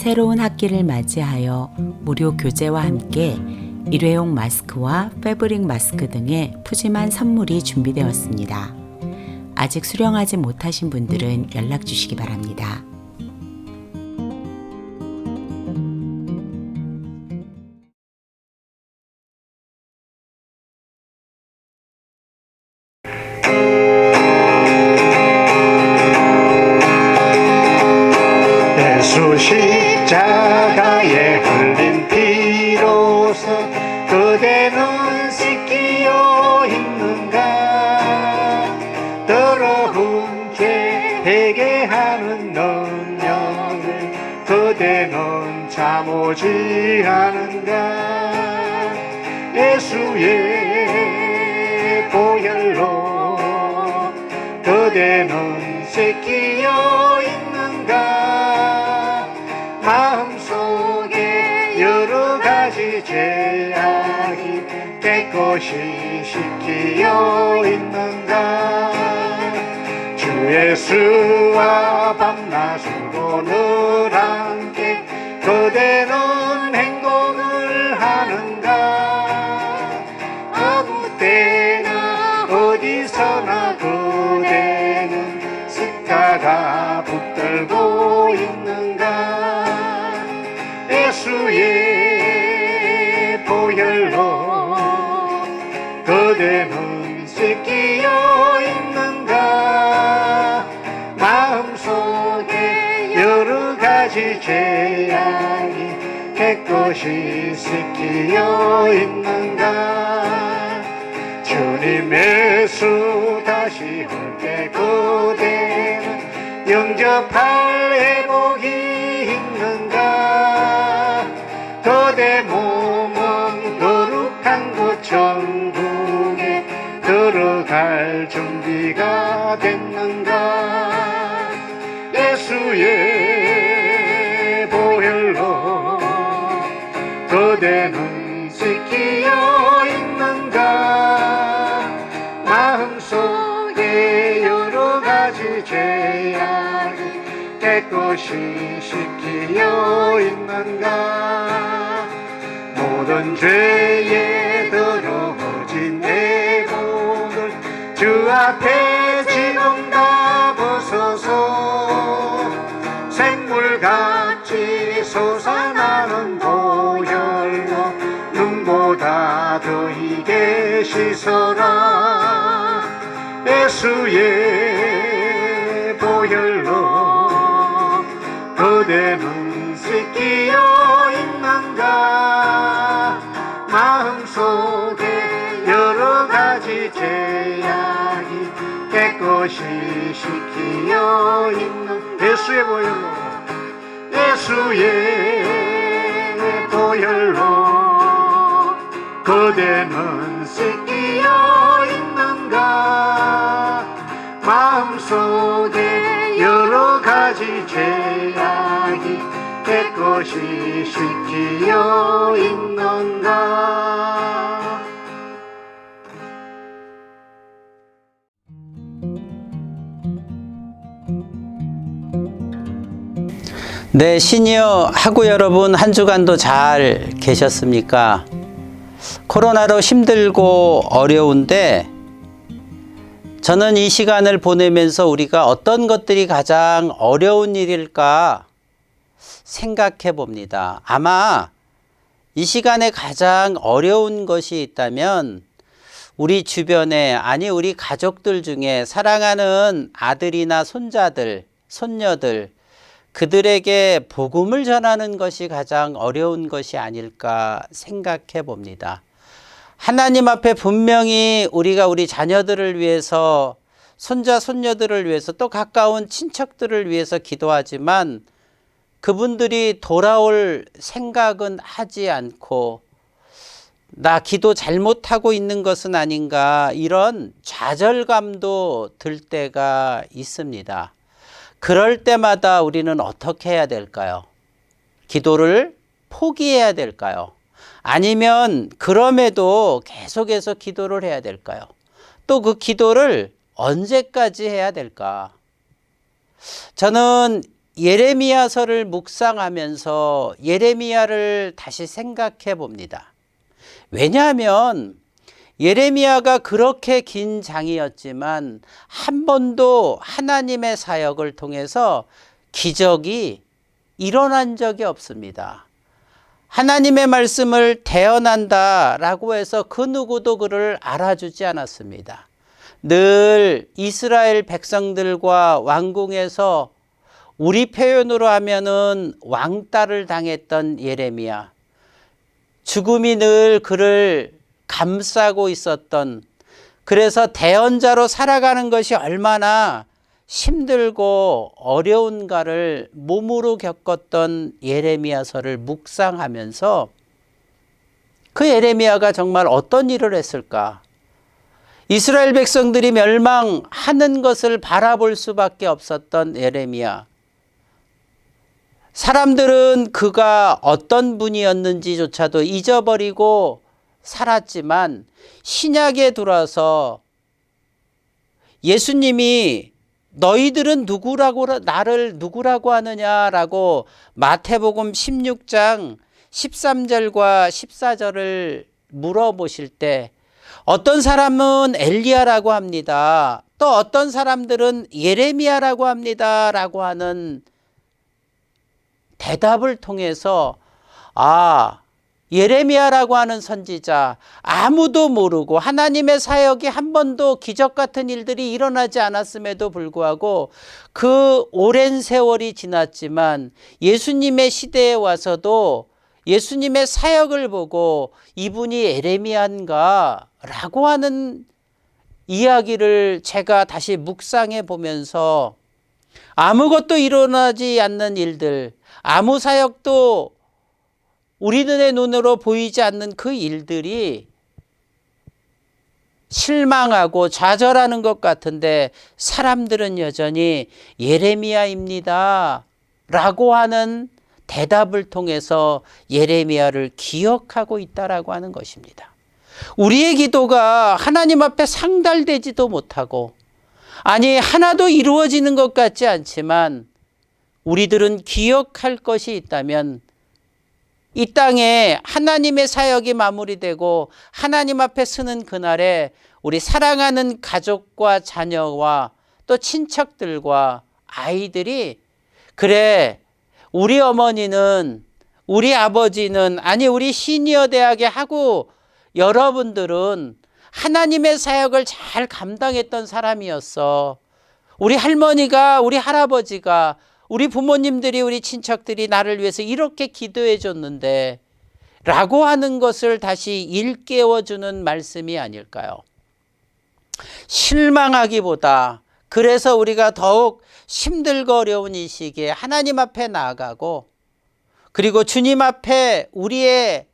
새로운 학기를 맞이하여 무료 교재와 함께 일회용 마스크와 패브릭 마스크 등의 푸짐한 선물이 준비되었습니다. 아직 수령하지 못하신 분들은 연락 주시기 바랍니다. 예수 십자가에 흘린 피로써 그대는 씻기어 있는가. 더러운 죄 회개하는 능력을 그대는 잠오지 않은가. 예수의 보혈로 그대는 씻기어 있는가. 마음속에 여러 가지 죄악이 깨끗이 씻기어 있는가. 주 예수와 밤낮으로 늘 함께 그대는 행복을 하는가. 아무 때나 어디서나 그대는 십자가 붙들고 있는가. 예수의 보혈로 그대는 씻기어 있는가. 마음속에 여러 가지 죄악이 깨끗이 씻기어 있는가. 주님의 수 다시 올 때 그대는 영접할 회복이 있는가. 그대 몸은 거룩한 곳 천국에 들어갈 준비가 됐는가. 예수의 보혈로 그대는 씻기어 있는가. 마음속에 여러 가지 죄악이 깨끗이 씻기어 있는가. 모든 죄에 더러워진 내 몸을 주 앞에 지금 다 벗어서 샘물같이 솟아나는 보혈로 눈보다 더 이게 씻어라. 예수의 보혈로 그대는 씻기어 있는가. 마음속에 여러 가지 죄악이 깨끗이 씻기어 있는 예수의 보혈로 예수의 보혈로 그대는 씻기어 있는가. 마음속에 여러 가지 죄악이 깨끗이 씻기어 있는가. 네, 시니어 학우 여러분, 한 주간도 잘 계셨습니까? 코로나로 힘들고 어려운데 저는 이 시간을 보내면서 우리가 어떤 것들이 가장 어려운 일일까 생각해 봅니다. 아마 이 시간에 가장 어려운 것이 있다면 우리 주변에, 아니 우리 가족들 중에 사랑하는 아들이나 손자들, 손녀들, 그들에게 복음을 전하는 것이 가장 어려운 것이 아닐까 생각해 봅니다. 하나님 앞에 분명히 우리가 우리 자녀들을 위해서, 손자, 손녀들을 위해서, 또 가까운 친척들을 위해서 기도하지만 그분들이 돌아올 생각은 하지 않고 나 기도 잘못하고 있는 것은 아닌가, 이런 좌절감도 들 때가 있습니다. 그럴 때마다 우리는 어떻게 해야 될까요? 기도를 포기해야 될까요? 아니면 그럼에도 계속해서 기도를 해야 될까요? 또 그 기도를 언제까지 해야 될까? 저는 예레미야서를 묵상하면서 예레미야를 다시 생각해 봅니다. 왜냐하면 예레미야가 그렇게 긴 장이었지만 한 번도 하나님의 사역을 통해서 기적이 일어난 적이 없습니다. 하나님의 말씀을 대언한다라고 해서 그 누구도 그를 알아주지 않았습니다. 늘 이스라엘 백성들과 왕궁에서 우리 표현으로 하면은 왕따를 당했던 예레미야. 죽음이 늘 그를 감싸고 있었던, 그래서 대언자로 살아가는 것이 얼마나 힘들고 어려운가를 몸으로 겪었던 예레미야서를 묵상하면서 그 예레미야가 정말 어떤 일을 했을까? 이스라엘 백성들이 멸망하는 것을 바라볼 수밖에 없었던 예레미야. 사람들은 그가 어떤 분이었는지조차도 잊어버리고 살았지만 신약에 들어와서 예수님이 너희들은 나를 누구라고 하느냐라고 마태복음 16장 13절과 14절을 물어보실 때 어떤 사람은 엘리야라고 합니다. 또 어떤 사람들은 예레미야라고 합니다라고 하는 대답을 통해서 예레미야라고 하는 선지자, 아무도 모르고 하나님의 사역이 한 번도 기적 같은 일들이 일어나지 않았음에도 불구하고 그 오랜 세월이 지났지만 예수님의 시대에 와서도 예수님의 사역을 보고 이분이 예레미야인가 라고 하는 이야기를 제가 다시 묵상해 보면서 아무것도 일어나지 않는 일들, 아무 사역도 우리들의 눈으로 보이지 않는 그 일들이 실망하고 좌절하는 것 같은데 사람들은 여전히 예레미야입니다 라고 하는 대답을 통해서 예레미야를 기억하고 있다라고 하는 것입니다. 우리의 기도가 하나님 앞에 상달되지도 못하고 하나도 이루어지는 것 같지 않지만 우리들은 기억할 것이 있다면 이 땅에 하나님의 사역이 마무리되고 하나님 앞에 서는 그날에 우리 사랑하는 가족과 자녀와 또 친척들과 아이들이 그래 우리 어머니는 우리 아버지는 우리 시니어 대학에 하고 여러분들은 하나님의 사역을 잘 감당했던 사람이었어. 우리 할머니가 우리 할아버지가 우리 부모님들이 우리 친척들이 나를 위해서 이렇게 기도해 줬는데 라고 하는 것을 다시 일깨워주는 말씀이 아닐까요? 실망하기보다 그래서 우리가 더욱 힘들고 어려운 이 시기에 하나님 앞에 나아가고 그리고 주님 앞에 우리의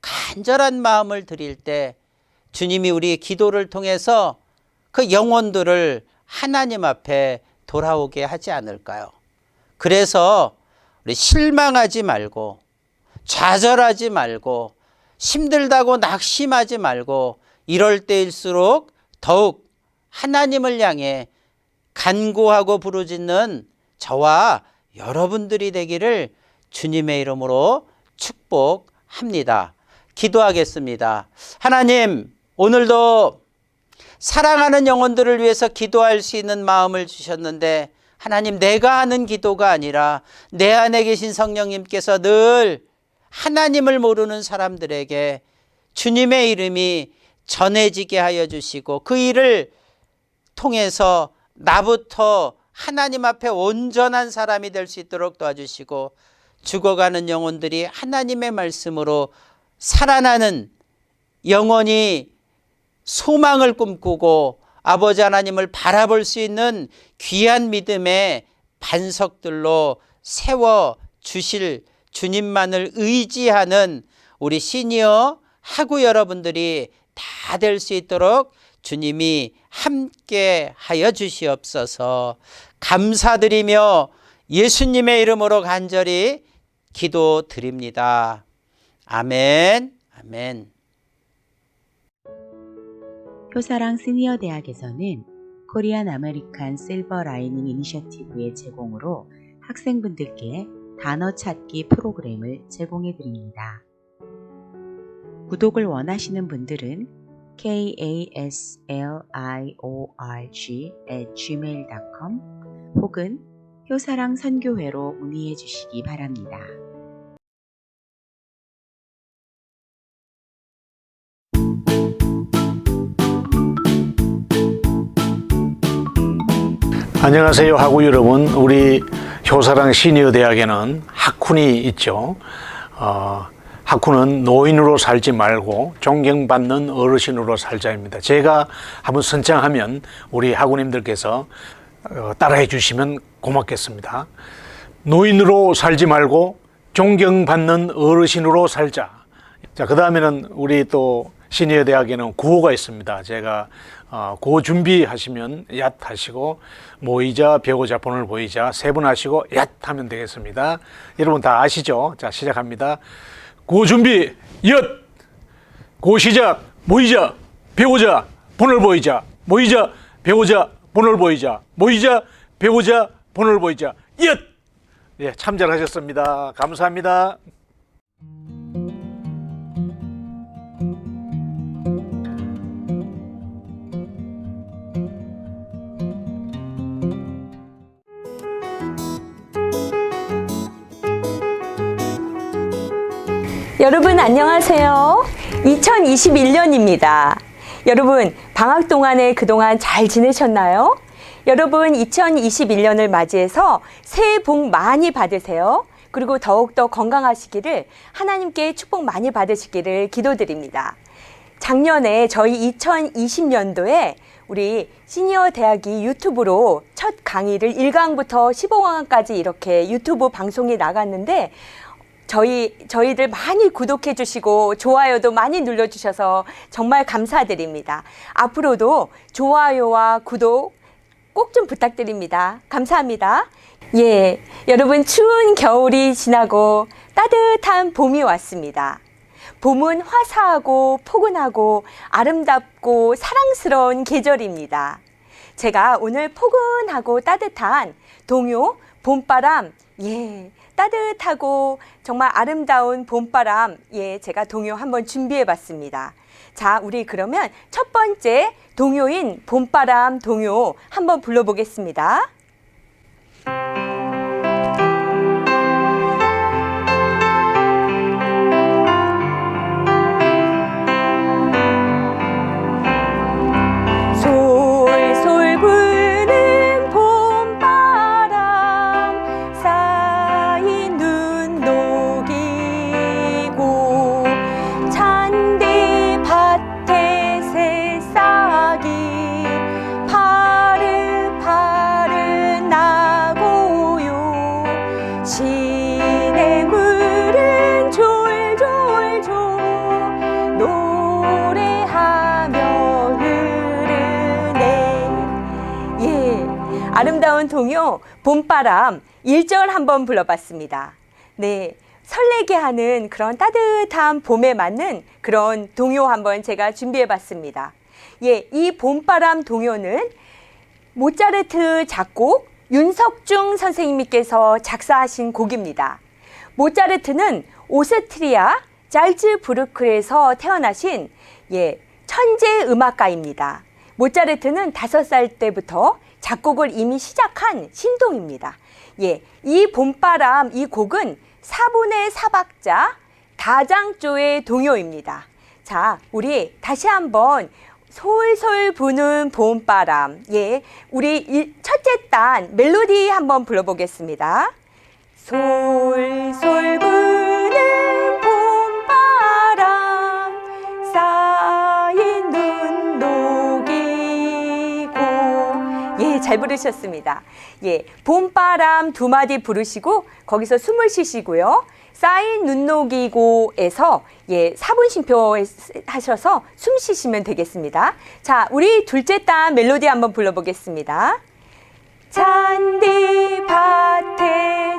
간절한 마음을 드릴 때 주님이 우리의 기도를 통해서 그 영혼들을 하나님 앞에 돌아오게 하지 않을까요? 그래서 우리 실망하지 말고 좌절하지 말고 힘들다고 낙심하지 말고 이럴 때일수록 더욱 하나님을 향해 간구하고 부르짖는 저와 여러분들이 되기를 주님의 이름으로 축복합니다. 기도하겠습니다. 하나님, 오늘도 사랑하는 영혼들을 위해서 기도할 수 있는 마음을 주셨는데 하나님, 내가 하는 기도가 아니라 내 안에 계신 성령님께서 늘 하나님을 모르는 사람들에게 주님의 이름이 전해지게 하여 주시고 그 일을 통해서 나부터 하나님 앞에 온전한 사람이 될 수 있도록 도와주시고 죽어가는 영혼들이 하나님의 말씀으로 살아나는 영혼이 소망을 꿈꾸고 아버지 하나님을 바라볼 수 있는 귀한 믿음의 반석들로 세워주실 주님만을 의지하는 우리 시니어 학우 여러분들이 다 될 수 있도록 주님이 함께 하여 주시옵소서. 감사드리며 예수님의 이름으로 간절히 기도드립니다. 아멘. 아멘. 표사랑 시니어 대학에서는 코리안 아메리칸 실버 라이닝 이니셔티브의 제공으로 학생분들께 단어 찾기 프로그램을 제공해 드립니다. 구독을 원하시는 분들은 kaslyorg@gmail.com 혹은 효사랑 선교회로 문의해 주시기 바랍니다. 안녕하세요 하고 여러분, 우리 효사랑 시니어대학에는 학훈이 있죠. 학훈은 노인으로 살지 말고 존경받는 어르신으로 살자입니다. 제가 한번 선창하면 우리 학우님들께서 따라해 주시면 고맙겠습니다. 노인으로 살지 말고 존경받는 어르신으로 살자. 자, 그 다음에는 우리 또 시니어대학에는 구호가 있습니다. 제가 구호 준비하시면 얏 하시고, 모이자, 배우자, 본을 보이자 세 번 하시고 얏 하면 되겠습니다. 여러분 다 아시죠? 자, 시작합니다. 구호 준비, 얏! 구호 시작, 모이자, 배우자, 본을 보이자, 모이자, 배우자, 본을 보이자, 모이자, 배우자, 본을 보이자, 얏! 예, 참 잘하셨습니다. 감사합니다. 여러분 안녕하세요. 2021년입니다. 여러분 방학 동안에 그동안 잘 지내셨나요? 여러분 2021년을 맞이해서 새해 복 많이 받으세요. 그리고 더욱더 건강하시기를, 하나님께 축복 많이 받으시기를 기도드립니다. 작년에 저희 2020년도에 우리 시니어 대학이 유튜브로 첫 강의를 1강부터 15강까지 이렇게 유튜브 방송에 나갔는데, 저희들 많이 구독해 주시고 좋아요도 많이 눌러주셔서 정말 감사드립니다. 앞으로도 좋아요와 구독 꼭 좀 부탁드립니다. 감사합니다. 예, 여러분 추운 겨울이 지나고 따뜻한 봄이 왔습니다. 봄은 화사하고 포근하고 아름답고 사랑스러운 계절입니다. 제가 오늘 포근하고 따뜻한 동요 봄바람, 따뜻하고 정말 아름다운 봄바람, 제가 동요 한번 준비해 봤습니다. 자, 우리 그러면 첫 번째 동요인 봄바람 동요 한번 불러보겠습니다. 솔솔 부는 봄바람 쌓인 눈 녹이고, 잔디밭에 새싹이 파릇파릇 나고요. 시냇물은 졸졸졸 노래하며 흐르네. 아름다운 동요 봄바람 1절 한번 불러봤습니다. 네, 설레게 하는 그런 따뜻한 봄에 맞는 그런 동요 한번 제가 준비해봤습니다. 이 봄바람 동요는 모차르트 작곡 윤석중 선생님께서 작사하신 곡입니다. 모차르트는 오스트리아 잘츠부르크에서 태어나신 천재 음악가입니다. 모차르트는 5살 때부터 작곡을 이미 시작한 신동입니다. 이 봄바람, 이 곡은 4분의 4박자 다장조의 동요입니다. 자, 우리 다시 한번 솔솔 부는 봄바람, 우리 첫째 단 멜로디 한번 불러보겠습니다. 솔솔 부는 봄바람 쌓인 눈 녹이고. 잘 부르셨습니다. 봄바람 2마디 부르시고 거기서 숨을 쉬시고요. 쌓인 눈 녹이고에서 4분 쉼표 하셔서 숨 쉬시면 되겠습니다. 자, 우리 둘째 딸 멜로디 한번 불러보겠습니다. 잔디밭에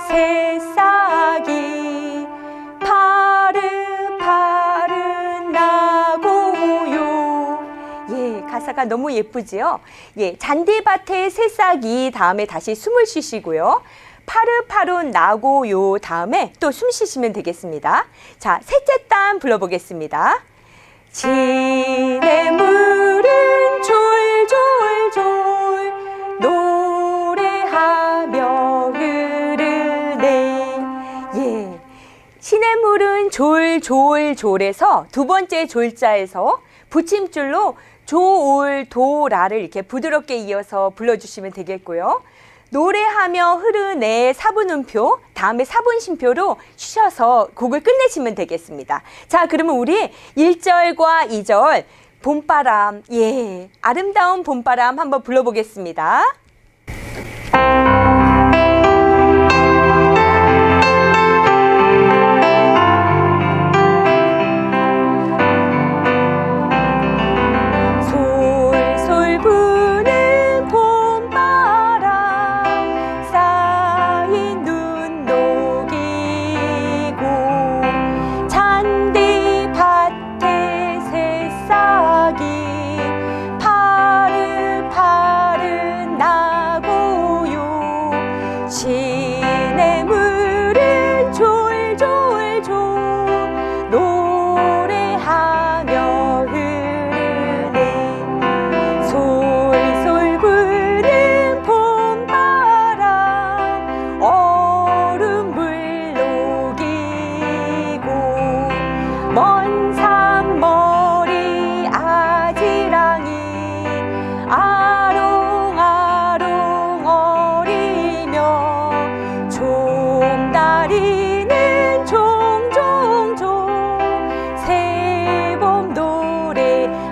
새싹이 파릇파릇 나고요. 가사가 너무 예쁘지요? 잔디밭에 새싹이 다음에 다시 숨을 쉬시고요. 파릇파릇 나고요 다음에 또 숨 쉬시면 되겠습니다. 자, 셋째 단 불러보겠습니다. 시냇물은 졸졸졸 노래하며 흐르네. 예, 시냇물은 졸졸졸에서 두 번째 졸자에서 붙임줄로 조올 도라를 이렇게 부드럽게 이어서 불러주시면 되겠고요. 노래하며 흐르네 사분음표 다음에 사분심표로 쉬셔서 곡을 끝내시면 되겠습니다. 자, 그러면 우리 1절과 2절 봄바람, 예, 아름다운 봄바람 한번 불러보겠습니다. 솔솔 부는 봄바람 쌓인 눈 녹이고 잔디밭에 새싹이 파릇파릇 나고요. 시냇물은 졸졸졸 노래하며 흐르네. 솔솔 부는 봄바람 얼음물 녹이고 먼 산머리 아지랑이 아롱아롱 어리며 종다리는 종종종 새봄 노래합니다.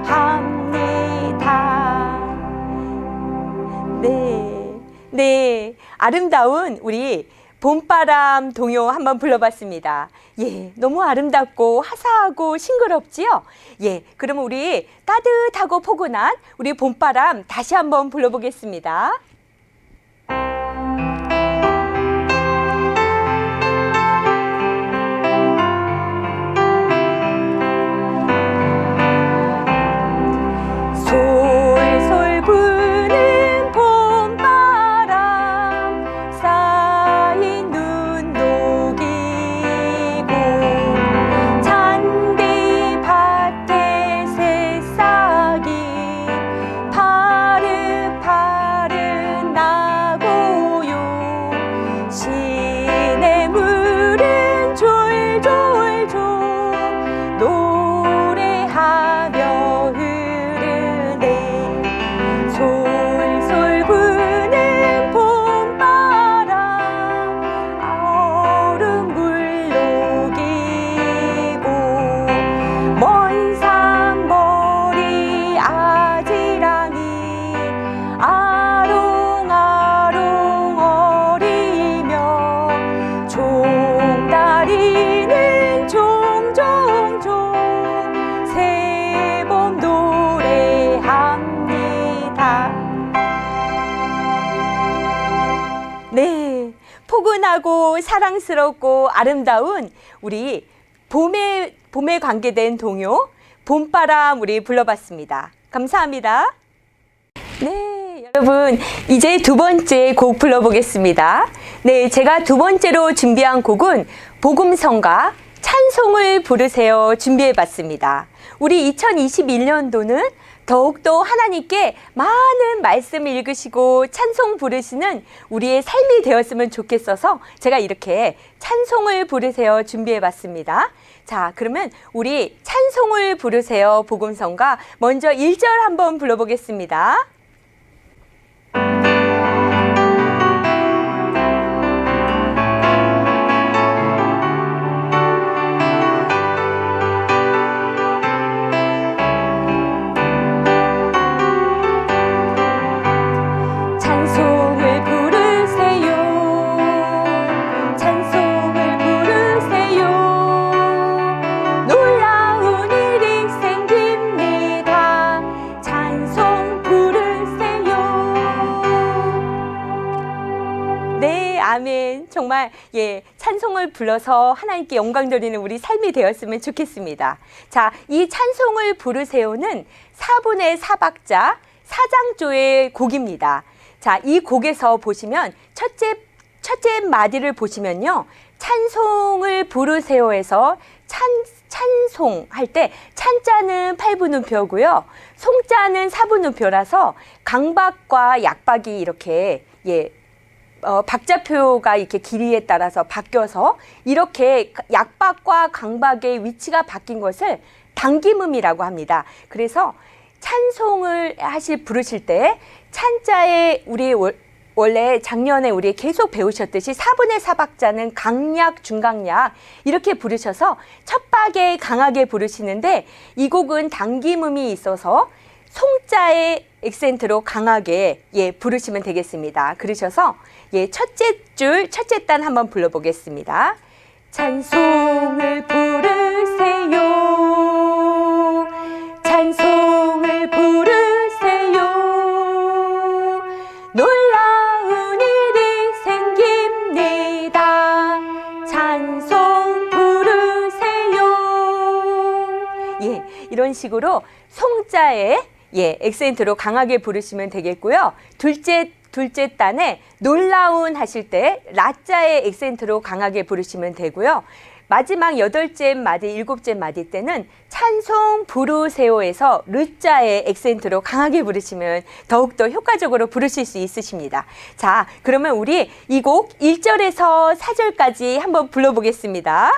네, 네, 아름다운 우리 봄바람 동요 한번 불러봤습니다. 예, 너무 아름답고 화사하고 싱그럽지요? 예, 그러면 우리 따뜻하고 포근한 우리 봄바람 다시 한번 불러보겠습니다. 솔솔 부는 봄바람 쌓인 눈 녹이고 잔디밭에 새싹이 파릇파릇 나고요. 시냇물은 졸졸졸 노래하며 흐르네. 솔솔 부는 봄바람 얼음물 녹이고 먼 산머리 아지랑이 아롱아롱 어리며 종다리는 종종종 새봄 노래합니다. 네, 포근하고 사랑스럽고 아름다운 우리 봄에 관계된 동요 봄바람 우리 불러봤습니다. 감사합니다. 네, 여러분 이제 두 번째 곡 불러보겠습니다. 네, 제가 두 번째로 준비한 곡은 복음성가 찬송을 부르세요 준비해봤습니다. 우리 2021년도는 더욱더 하나님께 많은 말씀 읽으시고 찬송 부르시는 우리의 삶이 되었으면 좋겠어서 제가 이렇게 찬송을 부르세요 준비해봤습니다. 자, 그러면 우리 찬송을 부르세요 복음성가 먼저 1절 한번 불러보겠습니다. 찬송을 부르세요. 찬송을 부르세요. 놀라운 일이 생깁니다. 찬송 부르세요. 네, 아멘. 정말 예, 찬송을 불러서 하나님께 영광 돌리는 우리 삶이 되었으면 좋겠습니다. 자, 이 찬송을 부르세요는 4분의 4박자 4장조의 곡입니다. 자, 이 곡에서 보시면 첫 첫째 마디를 보시면요. 찬송을 부르세요에서 찬송 할 때 찬자는 8분음표고요. 송자는 4분음표라서 강박과 약박이 이렇게 박자표가 이렇게 길이에 따라서 바뀌어서 이렇게 약박과 강박의 위치가 바뀐 것을 당김음이라고 합니다. 그래서 찬송을 부르실 때 찬자에 우리 원래 작년에 우리 계속 배우셨듯이 4분의 4박자는 강약, 중강약 이렇게 부르셔서 첫 박에 강하게 부르시는데 이 곡은 당김음이 있어서 송자의 액센트로 강하게 부르시면 되겠습니다. 그러셔서 첫째 줄, 첫째 단 한번 불러보겠습니다. 찬송을 부르세요. 찬송을 부르세요. 놀라운 일이 생깁니다. 찬송 부르세요. 이런 식으로 송자에 액센트로 강하게 부르시면 되겠고요. 둘째 단에 놀라운 하실 때 라자의 액센트로 강하게 부르시면 되고요. 마지막 8째 마디, 7째 마디 때는 찬송 부르세요에서 르자의 액센트로 강하게 부르시면 더욱더 효과적으로 부르실 수 있으십니다. 자, 그러면 우리 이 곡 1절에서 4절까지 한번 불러보겠습니다.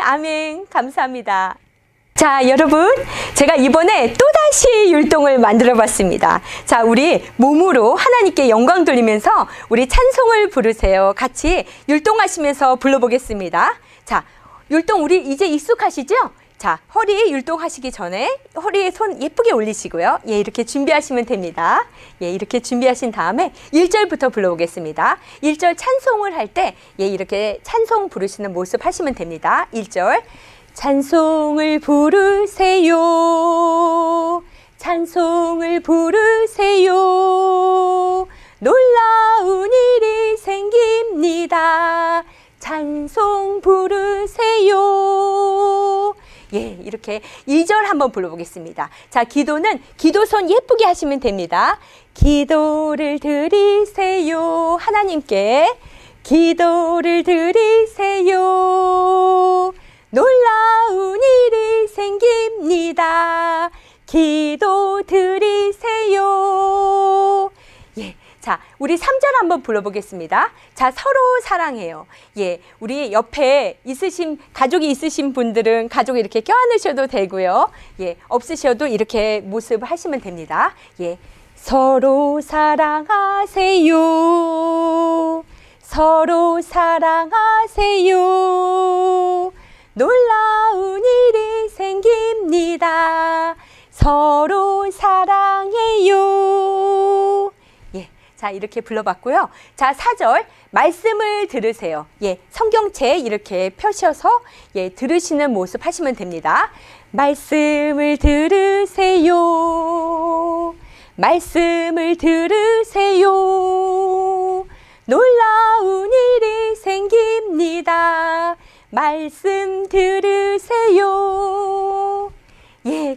아멘. 감사합니다. 자, 여러분, 제가 이번에 또다시 율동을 만들어 봤습니다. 자, 우리 몸으로 하나님께 영광 돌리면서 우리 찬송을 부르세요. 같이 율동하시면서 불러보겠습니다. 자, 율동 우리 이제 익숙하시죠? 자, 허리 율동하시기 전에 허리에 손 예쁘게 올리시고요. 이렇게 준비하시면 됩니다. 이렇게 준비하신 다음에 1절부터 불러보겠습니다. 1절 찬송을 할 때 이렇게 찬송 부르시는 모습 하시면 됩니다. 1절 찬송을 부르세요. 찬송을 부르세요. 놀라운 일이 생깁니다. 찬송 부르세요. 이렇게 2절 한번 불러보겠습니다. 자, 기도는 기도손 예쁘게 하시면 됩니다. 기도를 드리세요. 하나님께 기도를 드리세요. 놀라운 일이 생깁니다. 기도 드리세요. 자, 우리 3절 한번 불러보겠습니다. 자, 서로 사랑해요. 우리 옆에 가족이 있으신 분들은 가족 이렇게 껴안으셔도 되고요. 없으셔도 이렇게 모습 하시면 됩니다. 서로 사랑하세요. 서로 사랑하세요. 놀라운 일이 생깁니다. 서로 사랑해요. 자, 이렇게 불러봤고요. 자, 4절 말씀을 들으세요. 성경책 이렇게 펴셔서 들으시는 모습 하시면 됩니다. 말씀을 들으세요. 말씀을 들으세요. 놀라운 일이 생깁니다. 말씀 들으세요.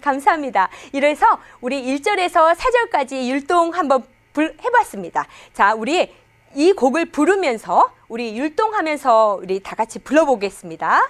감사합니다. 이래서 우리 1절에서 4절까지 율동 한번 해봤습니다. 자, 우리 이 곡을 부르면서 우리 율동하면서 우리 다 같이 불러보겠습니다.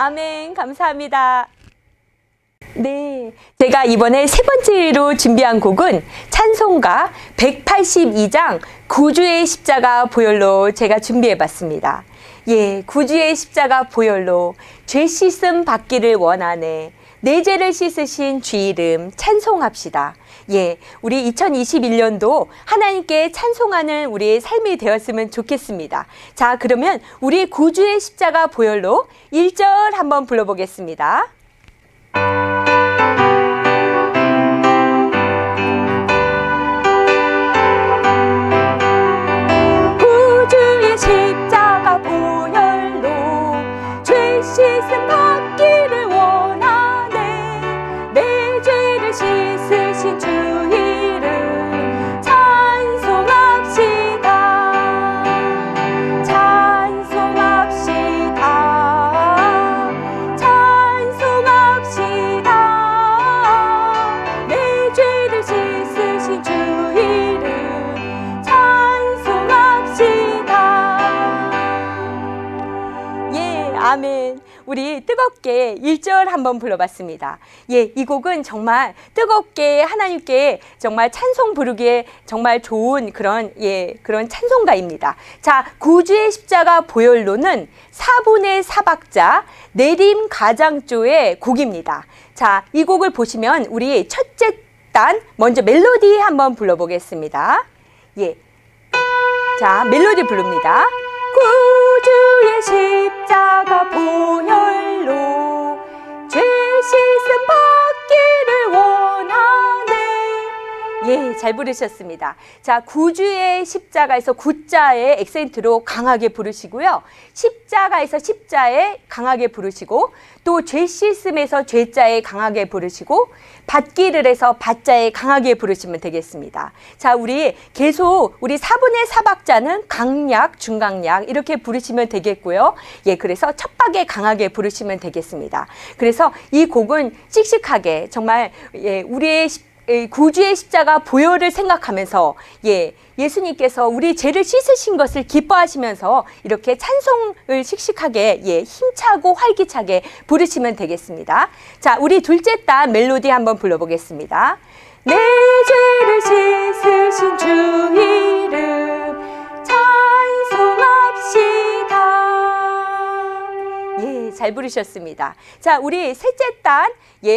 아멘. 감사합니다. 네, 제가 이번에 세 번째로 준비한 곡은 찬송가 182장 구주의 십자가 보혈로 제가 준비해봤습니다. 예, 구주의 십자가 보혈로 죄 씻음 받기를 원하네. 내 죄를 씻으신 주 이름 찬송합시다. 예, 우리 2021년도 하나님께 찬송하는 우리의 삶이 되었으면 좋겠습니다. 자, 그러면 우리 구주의 십자가 보혈로 1절 한번 불러보겠습니다. 구주의 십자가 보혈로 죄 씻음 받기를 원하네. 내 죄를 씻으신 주 이름 찬송합시다. 찬송합시다. 찬송합시다. 내 죄를 씻으신 주 이름 찬송합시다. 예, 아멘. 우리 뜨겁게 1절 한번 불러봤습니다. 예, 이 곡은 정말 뜨겁게 하나님께 정말 찬송 부르기에 정말 좋은 그런 찬송가입니다. 자, 구주의 십자가 보혈로는 4분의 4박자 내림 가장조의 곡입니다. 자, 이 곡을 보시면 우리 첫째 단 먼저 멜로디 한번 불러보겠습니다. 예, 자, 멜로디 부릅니다. 구주의 십자가 보혈로 죄 씻음 받기를 원하네. 예, 잘 부르셨습니다. 자, 구주의 십자가에서 구자의 액센트로 강하게 부르시고요. 십자가에서 십자에 강하게 부르시고, 또 죄 씻음에서 죄자에 강하게 부르시고, 받기를 해서 받자에 강하게 부르시면 되겠습니다. 자, 우리 계속 우리 4분의 4박자는 강약, 중강약 이렇게 부르시면 되겠고요. 예, 그래서 첫 박에 강하게 부르시면 되겠습니다. 그래서 이 곡은 씩씩하게 정말 우리의 구주의 십자가 보혈을 생각하면서 예수님께서 우리 죄를 씻으신 것을 기뻐하시면서 이렇게 찬송을 씩씩하게 힘차고 활기차게 부르시면 되겠습니다. 자, 우리 둘째 단 멜로디 한번 불러보겠습니다. 내 죄를 씻으신 주 이름 찬송합시다. 예, 잘 부르셨습니다. 자, 우리 셋째 단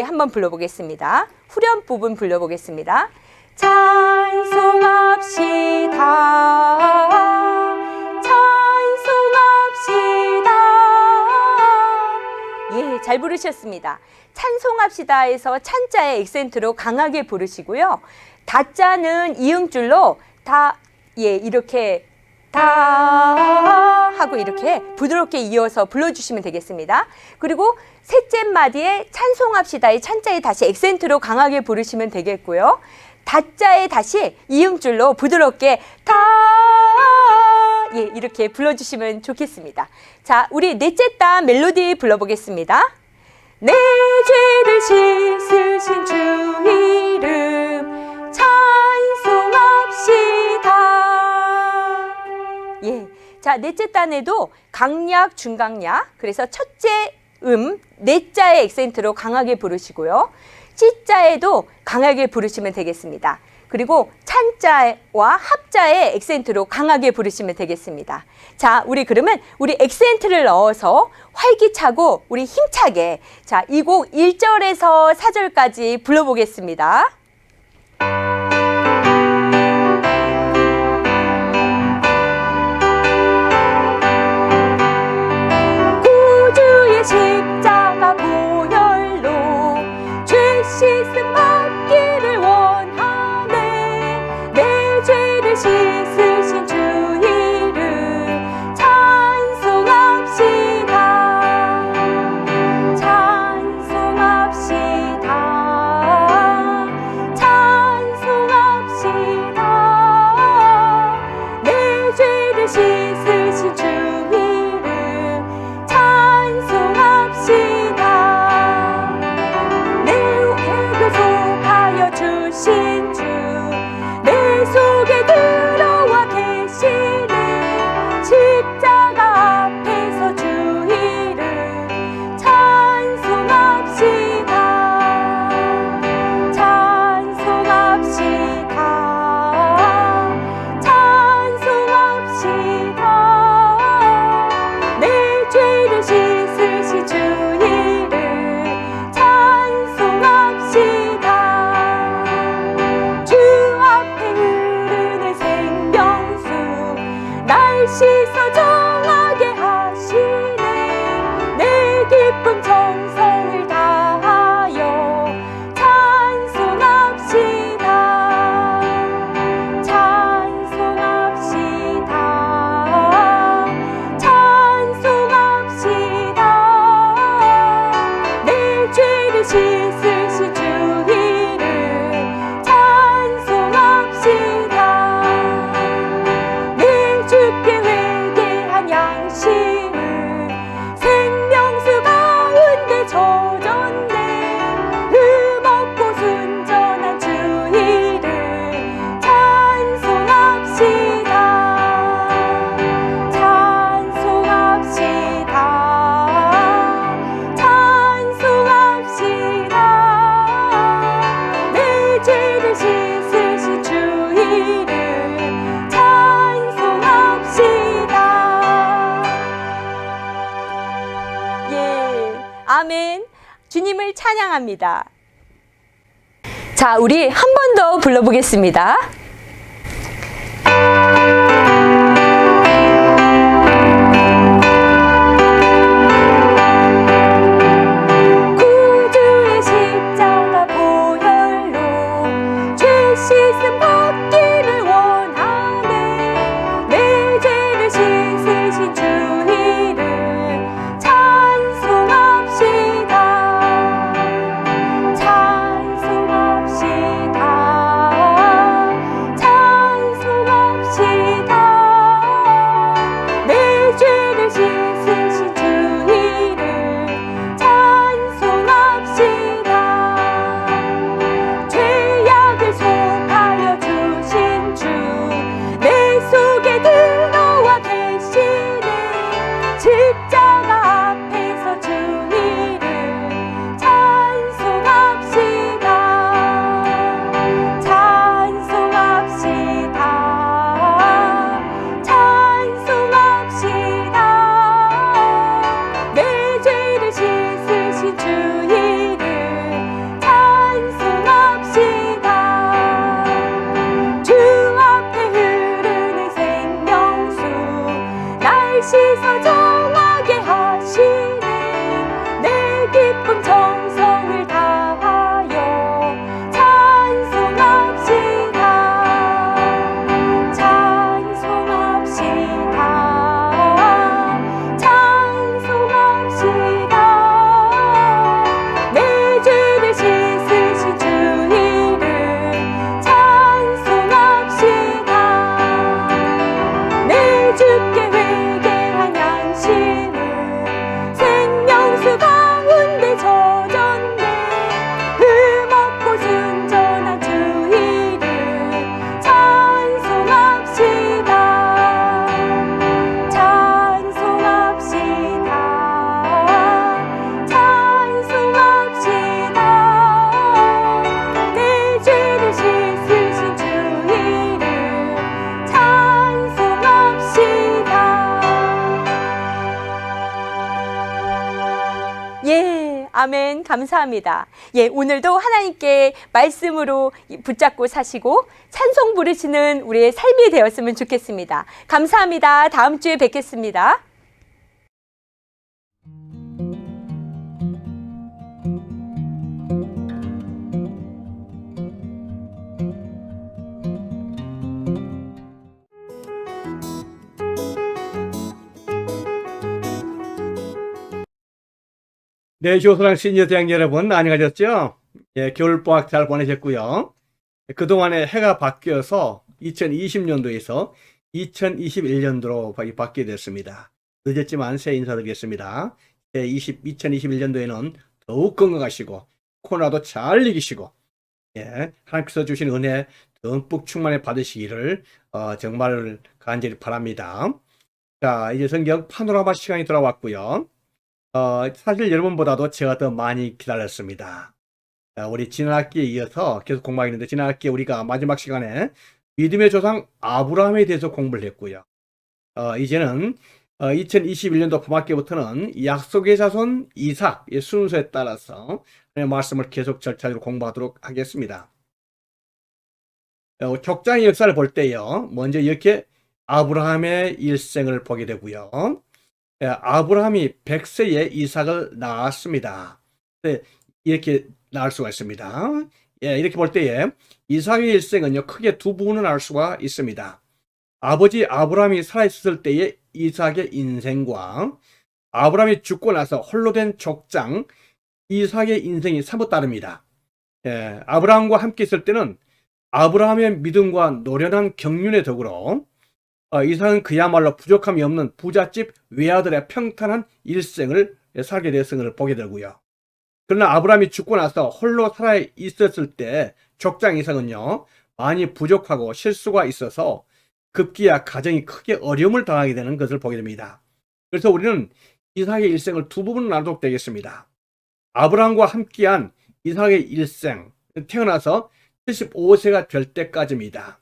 한번 불러보겠습니다. 후렴 부분 불러보겠습니다. 찬송합시다. 찬송합시다. 예, 잘 부르셨습니다. 찬송합시다에서 찬자의 액센트로 강하게 부르시고요. 다자는 이음줄로 다, 이렇게 다 하고 이렇게 부드럽게 이어서 불러주시면 되겠습니다. 그리고 셋째 마디에 찬송합시다의 찬자에 다시 액센트로 강하게 부르시면 되겠고요. 다자에 다시 이음줄로 부드럽게 다 예, 이렇게 불러주시면 좋겠습니다. 자, 우리 넷째 단 멜로디 불러보겠습니다. 내 죄를 씻으신 주 이름 찬송합시다. 예, 자, 넷째 단에도 강약, 중강약, 그래서 첫째 넷자의 액센트로 강하게 부르시고요. 찌자에도 강하게 부르시면 되겠습니다. 그리고 찬자와 합자의 액센트로 강하게 부르시면 되겠습니다. 자, 우리 그러면 우리 액센트를 넣어서 활기차고 우리 힘차게 자, 이 곡 1절에서 4절까지 불러보겠습니다. 구주의 십자가 보혈로 죄 씻음 받기를 원하네. 내 죄를 씻으신 주 이름 찬송합시다. 찬송합시다. 찬송합시다. 내 죄를 씻으신 주 이름 찬송합시다. 내 죄를 속하여 주신 주 내 속에 들어와 계시네. 십자가 앞에서 주 이름 찬송합시다. 찬송합시다. 찬송합시다. 내 죄를 씻으신 주 이름 찬송합시다. 주 앞에 흐르는 생명수 날 씻어 정하게 하시네. 내 기쁨 정성을 다하여 찬송합시다. 찬송합시다. 찬송합시다. 내 죄를 씻으신 주 이름 찬송합시다. 내 주께 회개한 양심을 생명수 가운데 젖었네. 흠없고 순전한 주 이름 찬송합시다. 찬송합시다. 찬송합시다. 내 죄를 씻으신 주 이름 찬송합시다. 예, 아멘. 주님을 찬양합니다. 자, 우리 한 번 더 불러보겠습니다. 구주의 십자가 보혈로 죄 씻음 받기를 원하네. 내 죄를 씻으신 주 이름 찬송합시다. 찬송합시다. 감사합니다. 예, 오늘도 하나님께 말씀으로 붙잡고 사시고 찬송 부르시는 우리의 삶이 되었으면 좋겠습니다. 감사합니다. 다음 주에 뵙겠습니다. 네, 조소랑 시니어 대학 여러분, 안녕하셨죠? 예, 겨울방학 잘 보내셨고요. 그동안에 해가 바뀌어서 2020년도에서 2021년도로 바뀌게 됐습니다. 늦었지만 새해 인사드리겠습니다. 2021년도에는 더욱 건강하시고, 코로나도 잘 이기시고, 예, 하나님께서 주신 은혜 듬뿍 충만히 받으시기를 정말 간절히 바랍니다. 자, 이제 성경 파노라마 시간이 돌아왔고요. 사실 여러분보다도 제가 더 많이 기다렸습니다. 우리 지난 학기에 이어서 계속 공부하겠는데, 지난 학기에 우리가 마지막 시간에 믿음의 조상 아브라함에 대해서 공부를 했고요. 이제는 2021년도 봄학기부터는 약속의 자손 이삭의 순서에 따라서 말씀을 계속 절차적으로 공부하도록 하겠습니다. 족장의 역사를 볼 때요, 먼저 이렇게 아브라함의 일생을 보게 되고요. 아브라함이 100세에 이삭을 낳았습니다. 이렇게 낳을 수가 있습니다. 이렇게 볼 때에 이삭의 일생은요, 크게 두 부분을 나눌 수가 있습니다. 아버지 아브라함이 살아있을 때의 이삭의 인생과 아브라함이 죽고 나서 홀로 된 족장 이삭의 인생이 사뭇 다릅니다. 아브라함과 함께 있을 때는 아브라함의 믿음과 노련한 경륜의 덕으로 이삭은 그야말로 부족함이 없는 부잣집 외아들의 평탄한 일생을 살게 됐음을 보게 되고요. 그러나 아브라함이 죽고 나서 홀로 살아 있었을 때 족장 이삭은요, 많이 부족하고 실수가 있어서 급기야 가정이 크게 어려움을 당하게 되는 것을 보게 됩니다. 그래서 우리는 이삭의 일생을 두 부분으로 나누도록 되겠습니다. 아브라함과 함께한 이삭의 일생, 태어나서 75세가 될 때까지입니다.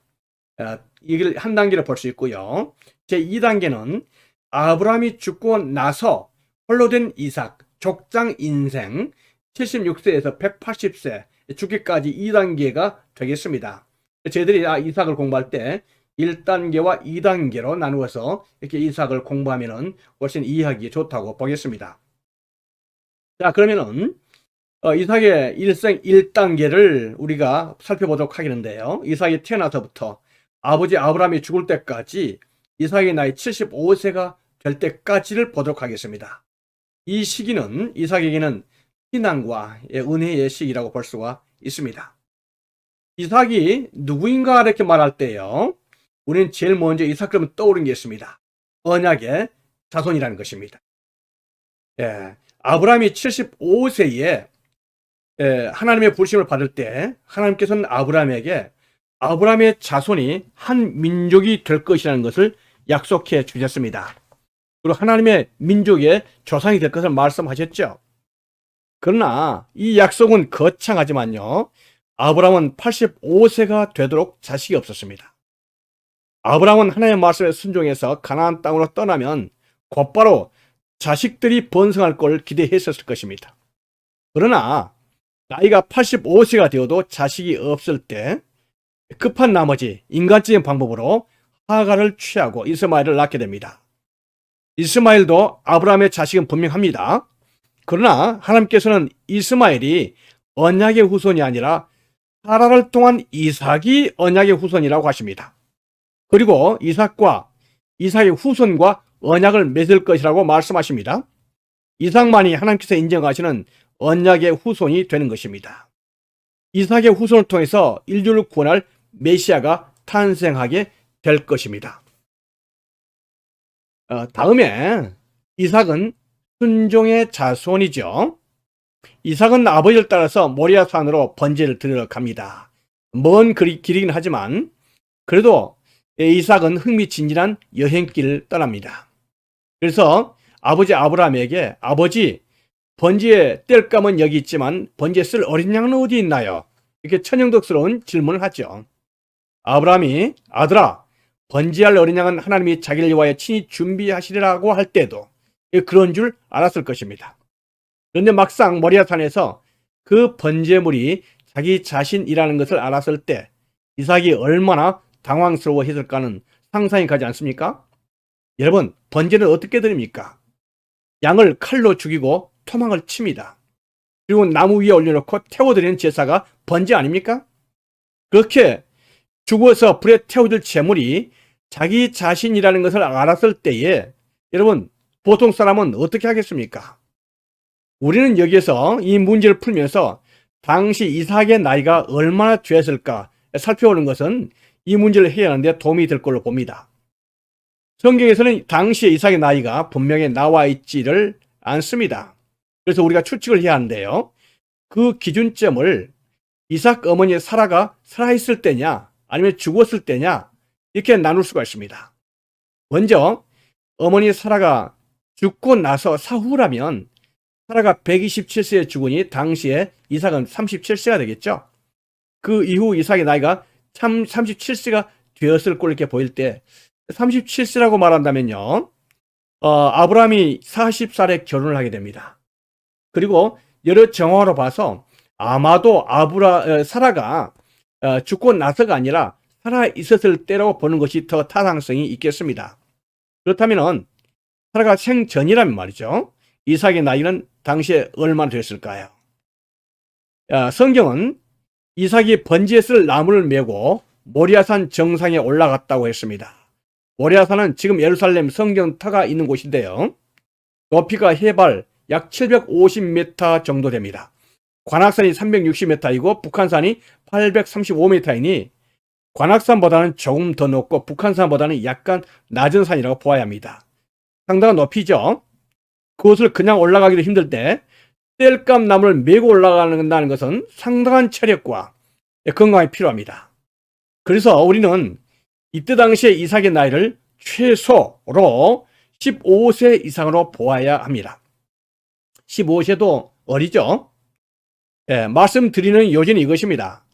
이걸 한 단계로 볼 수 있고요. 제2단계는 아브라함이 죽고 나서 홀로 된 이삭, 족장 인생 76세에서 180세 죽기까지 2단계가 되겠습니다. 저희들이 이삭을 공부할 때 1단계와 2단계로 나누어서 이렇게 이삭을 공부하면 훨씬 이해하기 좋다고 보겠습니다. 자, 그러면은 이삭의 일생 1단계를 우리가 살펴보도록 하겠는데요. 이삭이 태어나서부터 아버지 아브라함이 죽을 때까지 이삭의 나이 75세가 될 때까지를 보도록 하겠습니다. 이 시기는 이삭에게는 희난과 은혜의 시기라고 볼 수가 있습니다. 이삭이 누구인가 이렇게 말할 때요, 우리는 제일 먼저 이삭 그러면 떠오르는 게 있습니다. 언약의 자손이라는 것입니다. 아브라함이 75세에 하나님의 부르심을 받을 때 하나님께서는 아브라함에게 아브라함의 자손이 한 민족이 될 것이라는 것을 약속해 주셨습니다. 그리고 하나님의 민족의 조상이 될 것을 말씀하셨죠. 그러나 이 약속은 거창하지만요, 아브라함은 85세가 되도록 자식이 없었습니다. 아브라함은 하나님의 말씀에 순종해서 가나안 땅으로 떠나면 곧바로 자식들이 번성할 걸 기대했었을 것입니다. 그러나 나이가 85세가 되어도 자식이 없을 때 급한 나머지 인간적인 방법으로 하갈을 취하고 이스마엘을 낳게 됩니다. 이스마엘도 아브라함의 자식은 분명합니다. 그러나 하나님께서는 이스마엘이 언약의 후손이 아니라 사라를 통한 이삭이 언약의 후손이라고 하십니다. 그리고 이삭의 후손과 언약을 맺을 것이라고 말씀하십니다. 이삭만이 하나님께서 인정하시는 언약의 후손이 되는 것입니다. 이삭의 후손을 통해서 인류를 구원할 메시아가 탄생하게 될 것입니다. 다음에 이삭은 순종의 자손이죠. 이삭은 아버지를 따라서 모리아 산으로 번제를 드리러 갑니다. 먼 길이긴 하지만 그래도 이삭은 흥미진진한 여행길을 떠납니다. 그래서 아버지 아브라함에게 아버지, 번제에 뗄 감은 여기 있지만 번제에 쓸 어린 양은 어디 있나요? 이렇게 천연덕스러운 질문을 하죠. 아브라함이 아들아, 번제할 어린 양은 하나님이 자기를 위하여 친히 준비하시리라고 할 때도 그런 줄 알았을 것입니다. 그런데 막상 모리아산에서 그 번제물이 자기 자신이라는 것을 알았을 때 이삭이 얼마나 당황스러워했을까는 상상이 가지 않습니까? 여러분, 번제는 어떻게 드립니까? 양을 칼로 죽이고 토막을 칩니다. 그리고 나무 위에 올려놓고 태워드리는 제사가 번제 아닙니까? 그렇게 죽어서 불에 태워질 제물이 자기 자신이라는 것을 알았을 때에 여러분, 보통 사람은 어떻게 하겠습니까? 우리는 여기에서 이 문제를 풀면서 당시 이삭의 나이가 얼마나 됐을까 살펴보는 것은 이 문제를 해결하는 데 도움이 될 걸로 봅니다. 성경에서는 당시의 이삭의 나이가 분명히 나와 있지를 않습니다. 그래서 우리가 추측을 해야 하는데요. 그 기준점을 이삭 어머니 사라가 살아있을 때냐 아니면 죽었을 때냐 이렇게 나눌 수가 있습니다. 먼저 어머니 사라가 죽고 나서 사후라면 사라가 127세에 죽으니 당시에 이삭은 37세가 되겠죠. 그 이후 이삭의 나이가 37세가 되었을 걸 이렇게 보일 때 37세라고 말한다면요. 아브라함이 40살에 결혼을 하게 됩니다. 그리고 여러 정황으로 봐서 아마도 사라가 죽고 나서가 아니라 살아 있었을 때라고 보는 것이 더 타당성이 있겠습니다. 그렇다면 사라가 생전이라면 말이죠. 이삭의 나이는 당시에 얼마나 됐을까요? 성경은 이삭이 번제에 쓸 나무를 메고 모리아산 정상에 올라갔다고 했습니다. 모리아산은 지금 예루살렘 성전터가 있는 곳인데요. 높이가 해발 약 750m 정도 됩니다. 관악산이 360m이고 북한산이 835m이니 관악산보다는 조금 더 높고 북한산보다는 약간 낮은 산이라고 보아야 합니다. 상당한 높이죠. 그곳을 그냥 올라가기도 힘들 때 땔감 나무를 메고 올라가는 것은 상당한 체력과 건강이 필요합니다. 그래서 우리는 이때 당시에 이삭의 나이를 최소로 15세 이상으로 보아야 합니다. 15세도 어리죠? 말씀드리는 요지는 이것입니다.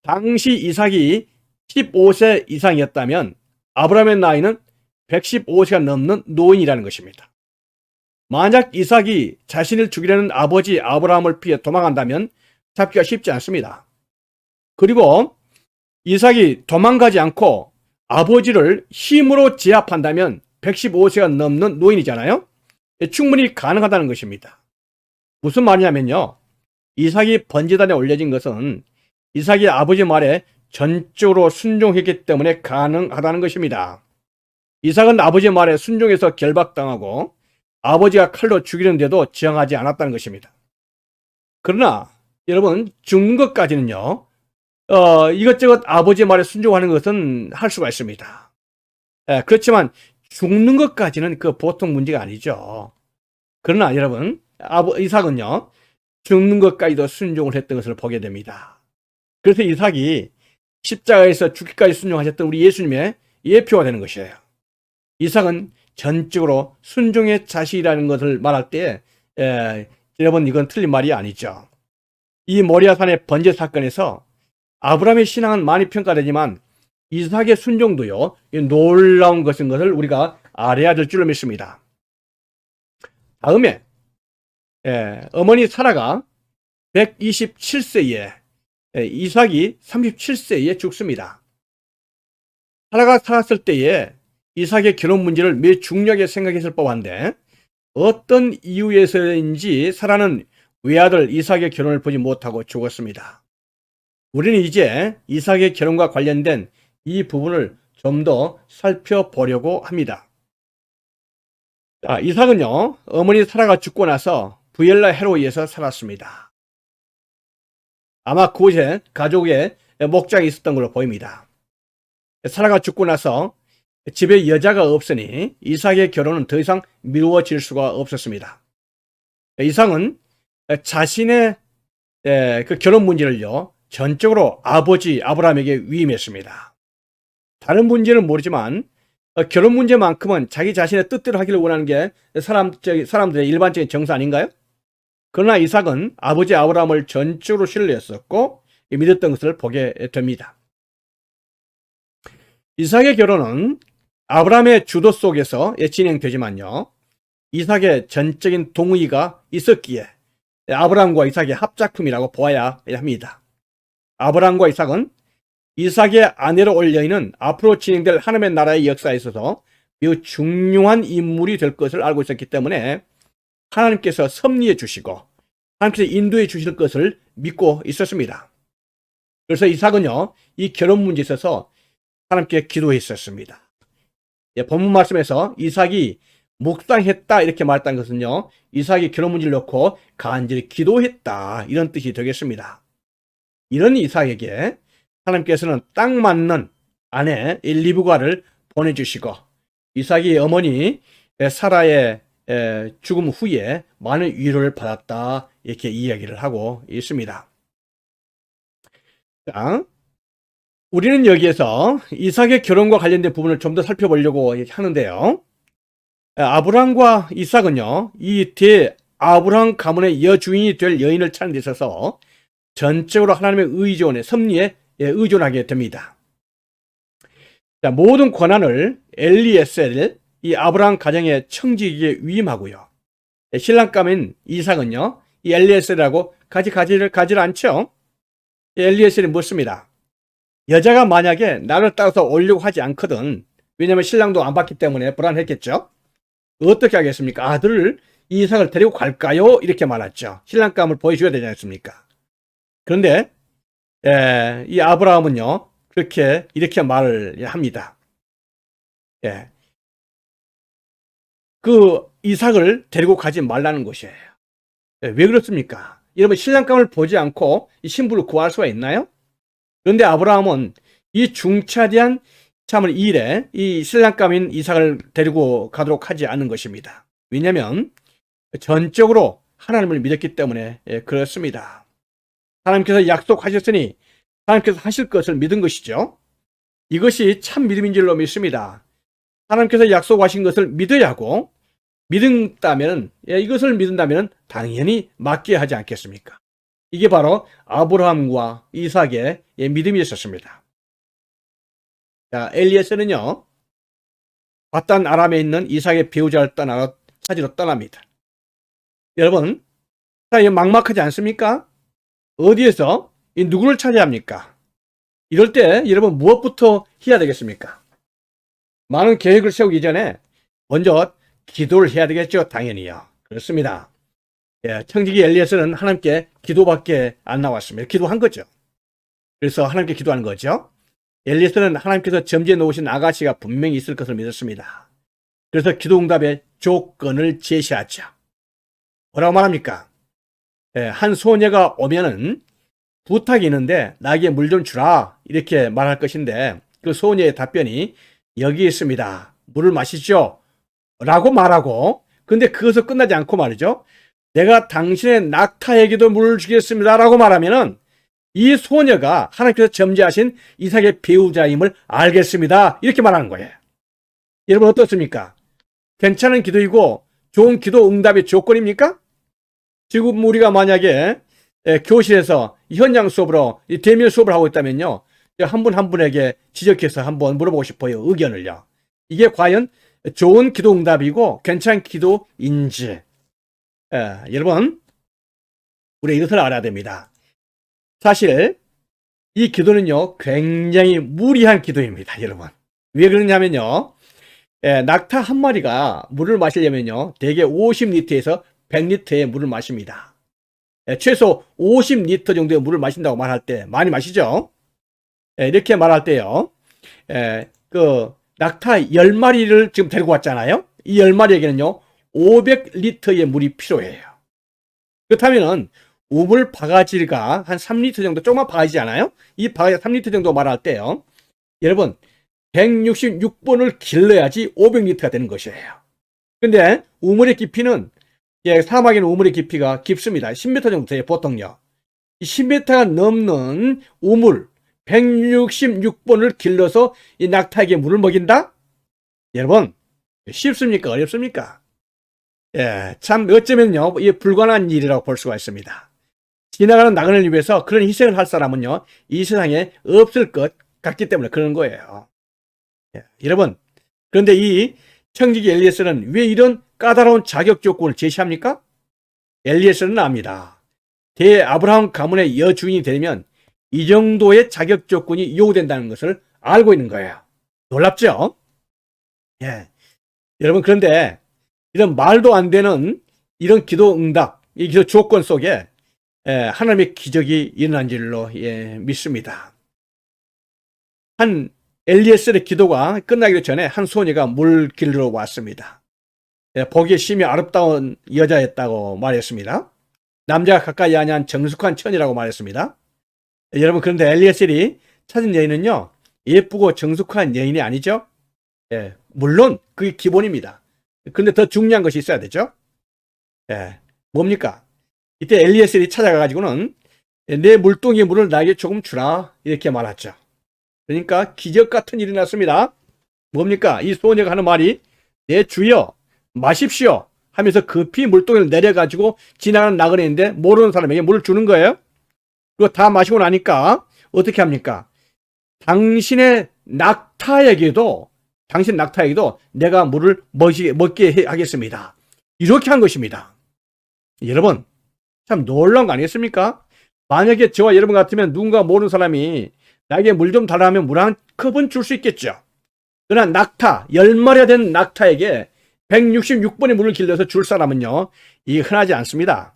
당시 이삭이 15세 이상이었다면 아브라함의 나이는 115세가 넘는 노인이라는 것입니다. 만약 이삭이 자신을 죽이려는 아버지 아브라함을 피해 도망간다면 잡기가 쉽지 않습니다. 그리고 이삭이 도망가지 않고 아버지를 힘으로 제압한다면 115세가 넘는 노인이잖아요. 충분히 가능하다는 것입니다. 무슨 말이냐면요. 이삭이 번제단에 올려진 것은 이삭이 아버지 말에 전적으로 순종했기 때문에 가능하다는 것입니다. 이삭은 아버지 말에 순종해서 결박당하고 아버지가 칼로 죽이는데도 저항하지 않았다는 것입니다. 그러나 여러분, 죽는 것까지는요. 이것저것 아버지 말에 순종하는 것은 할 수가 있습니다. 그렇지만 죽는 것까지는 그 보통 문제가 아니죠. 그러나 여러분, 이삭은요. 죽는 것까지도 순종을 했던 것을 보게 됩니다. 그래서 이삭이 십자가에서 죽기까지 순종하셨던 우리 예수님의 예표가 되는 것이에요. 이삭은 전적으로 순종의 자식이라는 것을 말할 때 여러분, 이건 틀린 말이 아니죠. 이 모리아산의 번제 사건에서 아브라함의 신앙은 많이 평가되지만 이삭의 순종도요, 놀라운 것인 것을 우리가 알아야 될 줄로 믿습니다. 다음에 어머니 사라가 127세에 이삭이 37세에 죽습니다. 사라가 살았을 때에 이삭의 결혼 문제를 매우 중요하게 생각했을 법한데 어떤 이유에서인지 사라는 외아들 이삭의 결혼을 보지 못하고 죽었습니다. 우리는 이제 이삭의 결혼과 관련된 이 부분을 좀 더 살펴보려고 합니다. 이삭은요, 어머니 사라가 죽고 나서 부엘라 헤로이에서 살았습니다. 아마 그곳에 가족의 목장이 있었던 걸로 보입니다. 사라가 죽고 나서 집에 여자가 없으니 이삭의 결혼은 더 이상 미루어질 수가 없었습니다. 이삭은 자신의 그 결혼 문제를요, 전적으로 아버지 아브라함에게 위임했습니다. 다른 문제는 모르지만 결혼 문제만큼은 자기 자신의 뜻대로 하기를 원하는 게 사람들의 일반적인 정서 아닌가요? 그러나 이삭은 아버지 아브라함을 전적으로 신뢰했었고 믿었던 것을 보게 됩니다. 이삭의 결혼은 아브라함의 주도 속에서 진행되지만요, 이삭의 전적인 동의가 있었기에 아브라함과 이삭의 합작품이라고 보아야 합니다. 아브라함과 이삭은 이삭의 아내로 올 여인은 앞으로 진행될 하나님의 나라의 역사에 있어서 매우 중요한 인물이 될 것을 알고 있었기 때문에 하나님께서 섭리해 주시고 하나님께서 인도해 주실 것을 믿고 있었습니다. 그래서 이삭은요, 이 결혼 문제에 있어서 하나님께 기도했었습니다. 본문 말씀에서 이삭이 묵상했다 이렇게 말했다는 것은요, 이삭이 결혼 문제를 놓고 간절히 기도했다 이런 뜻이 되겠습니다. 이런 이삭에게 하나님께서는 딱 맞는 아내 리브가를 보내주시고 이삭이 어머니 사라의 죽음 후에 많은 위로를 받았다 이렇게 이야기를 하고 있습니다. 자, 우리는 여기에서 이삭의 결혼과 관련된 부분을 좀 더 살펴보려고 하는데요. 아브라함과 이삭은요, 이 아브라함 가문의 여주인이 될 여인을 찾는 데 있어서 전적으로 하나님의 의존에 섭리에 의존하게 됩니다. 자, 모든 권한을 엘리에셀, 이 아브라함 가정의 청지기에 위임하고요. 신랑감인 이삭은요, 이 엘리에셀이라고 가지를 않죠. 엘리에셀이 묻습니다. 여자가 만약에 나를 따라서 오려고 하지 않거든, 왜냐하면 신랑도 안 받기 때문에 불안했겠죠. 어떻게 하겠습니까? 아들을 이삭을 데리고 갈까요? 이렇게 말했죠. 신랑감을 보여줘야 되지 않습니까? 그런데 이 아브라함은요, 이렇게 말을 합니다. 그 이삭을 데리고 가지 말라는 것이에요. 왜 그렇습니까? 여러분, 신랑감을 보지 않고 이 신부를 구할 수가 있나요? 그런데 아브라함은 이 중차대한 참을 일에 이 신랑감인 이삭을 데리고 가도록 하지 않은 것입니다. 왜냐하면 전적으로 하나님을 믿었기 때문에 그렇습니다. 하나님께서 약속하셨으니 하나님께서 하실 것을 믿은 것이죠. 이것이 참 믿음인 줄로 믿습니다. 하나님께서 약속하신 것을 믿어야 하고 이것을 믿는다면 당연히 맡겨야 하지 않겠습니까? 이게 바로 아브라함과 이삭의 믿음이었습니다. 자, 엘리에셀은요, 바단 아람에 있는 이삭의 배우자를 찾으러 떠납니다. 여러분, 막막하지 않습니까? 어디에서 누구를 찾아야 합니까? 이럴 때 여러분 무엇부터 해야 되겠습니까? 많은 계획을 세우기 전에 먼저 기도를 해야 되겠죠. 당연히요. 그렇습니다. 청지기 엘리에셀은 하나님께 기도밖에 안 나왔습니다. 기도한 거죠. 그래서 하나님께 기도하는 거죠. 엘리에셀은 하나님께서 점지해 놓으신 아가씨가 분명히 있을 것을 믿었습니다. 그래서 기도 응답의 조건을 제시하죠. 뭐라고 말합니까? 한 소녀가 오면은 부탁이 있는데 나에게 물 좀 주라 이렇게 말할 것인데 그 소녀의 답변이 여기 있습니다. 물을 마시죠 라고 말하고, 근데 그것을 끝나지 않고 말이죠. 내가 당신의 낙타에게도 물을 주겠습니다 라고 말하면은 이 소녀가 하나님께서 점지하신 이삭의 배우자임을 알겠습니다 이렇게 말하는 거예요. 여러분 어떻습니까? 괜찮은 기도이고 좋은 기도 응답의 조건입니까? 지금 우리가 만약에 교실에서 현장 수업으로 대면 수업을 하고 있다면요, 한 분 한 분에게 지적해서 한번 물어보고 싶어요. 의견을요. 이게 과연 좋은 기도 응답이고 괜찮은 기도인지. 여러분, 우리 이것을 알아야 됩니다. 사실 이 기도는요, 굉장히 무리한 기도입니다. 여러분, 왜 그러냐면요, 낙타 한 마리가 물을 마시려면요 대개 50리터에서 100리터의 물을 마십니다. 최소 50리터 정도의 물을 마신다고 말할 때, 많이 마시죠? 이렇게 말할 때요, 그 낙타 10마리를 지금 데리고 왔잖아요. 이 10마리에게는요 500리터의 물이 필요해요. 그렇다면은 우물 바가지가 한 3리터 정도, 조금만 바가지 않아요? 이 바가지가 3리터 정도 말할 때요, 여러분 166번을 길러야지 500리터가 되는 것이에요. 근데 우물의 깊이는, 사막에는 우물의 깊이가 깊습니다. 10m 정도 돼요, 보통요. 10m가 넘는 우물 166번을 길러서 이 낙타에게 물을 먹인다? 여러분, 쉽습니까? 어렵습니까? 참 어쩌면요, 이게 불가능한 일이라고 볼 수가 있습니다. 지나가는 나그네를 위해서 그런 희생을 할 사람은요, 이 세상에 없을 것 같기 때문에 그런 거예요. 여러분, 그런데 이 청지기 엘리에셀은 왜 이런 까다로운 자격 조건을 제시합니까? 엘리에셀은 압니다. 대아브라함 가문의 여주인이 되면 이 정도의 자격 조건이 요구된다는 것을 알고 있는 거예요. 놀랍죠? 예. 여러분, 그런데 이런 말도 안 되는 이런 기도 응답, 이 기도 조건 속에 하나님의 기적이 일어난 줄로 믿습니다. 한 엘리에셀의 기도가 끝나기 전에 한 소녀가 물 길러 왔습니다. 보기에 심히 아름다운 여자였다고 말했습니다. 남자가 가까이 아니한 정숙한 처녀라고 말했습니다. 여러분, 그런데 엘리에셀이 찾은 여인은요, 예쁘고 정숙한 여인이 아니죠. 물론 그게 기본입니다. 그런데 더 중요한 것이 있어야 되죠. 뭡니까? 이때 엘리에셀이 찾아가가지고는 내 물동이의 물을 나에게 조금 주라 이렇게 말하죠. 그러니까 기적 같은 일이 났습니다. 뭡니까? 이 소녀가 하는 말이 내 주여 마십시오 하면서 급히 물동이를 내려가지고 지나가는 나그네인데 모르는 사람에게 물을 주는 거예요. 그거 다 마시고 나니까 어떻게 합니까? 당신 낙타에게도 내가 물을 먹게 하겠습니다. 이렇게 한 것입니다. 여러분, 참 놀라운 거 아니겠습니까? 만약에 저와 여러분 같으면 누군가 모르는 사람이 나에게 물 좀 달라 하면 물 한 컵은 줄 수 있겠죠. 그러나 낙타, 10마리가 된 낙타에게 166번의 물을 길러서 줄 사람은요, 이게 흔하지 않습니다.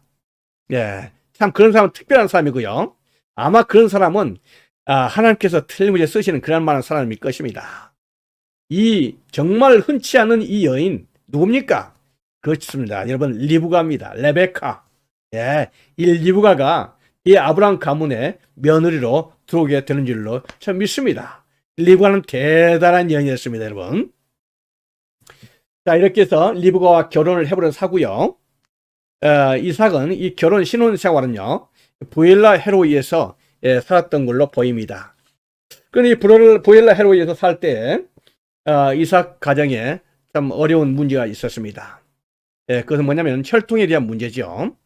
참 그런 사람은 특별한 사람이고요. 아마 그런 사람은 하나님께서 틀림없이 쓰시는 그런 만한 사람일 것입니다. 이 정말 흔치 않은 이 여인 누굽니까? 그렇습니다. 여러분, 리브가입니다. 레베카. 이 리브가가 이 아브라함 가문의 며느리로 들어오게 되는 줄로 참 믿습니다. 리브가는 대단한 여인이었습니다, 여러분. 자, 이렇게 해서 리브가와 결혼을 해버린 사고요. 이삭은 이 결혼 신혼 생활은요, 부엘라 헤로이에서 살았던 걸로 보입니다. 그런데 부엘라 헤로이에서 살 때 이삭 가정에 참 어려운 문제가 있었습니다. 그것은 뭐냐면 혈통에 대한 문제죠.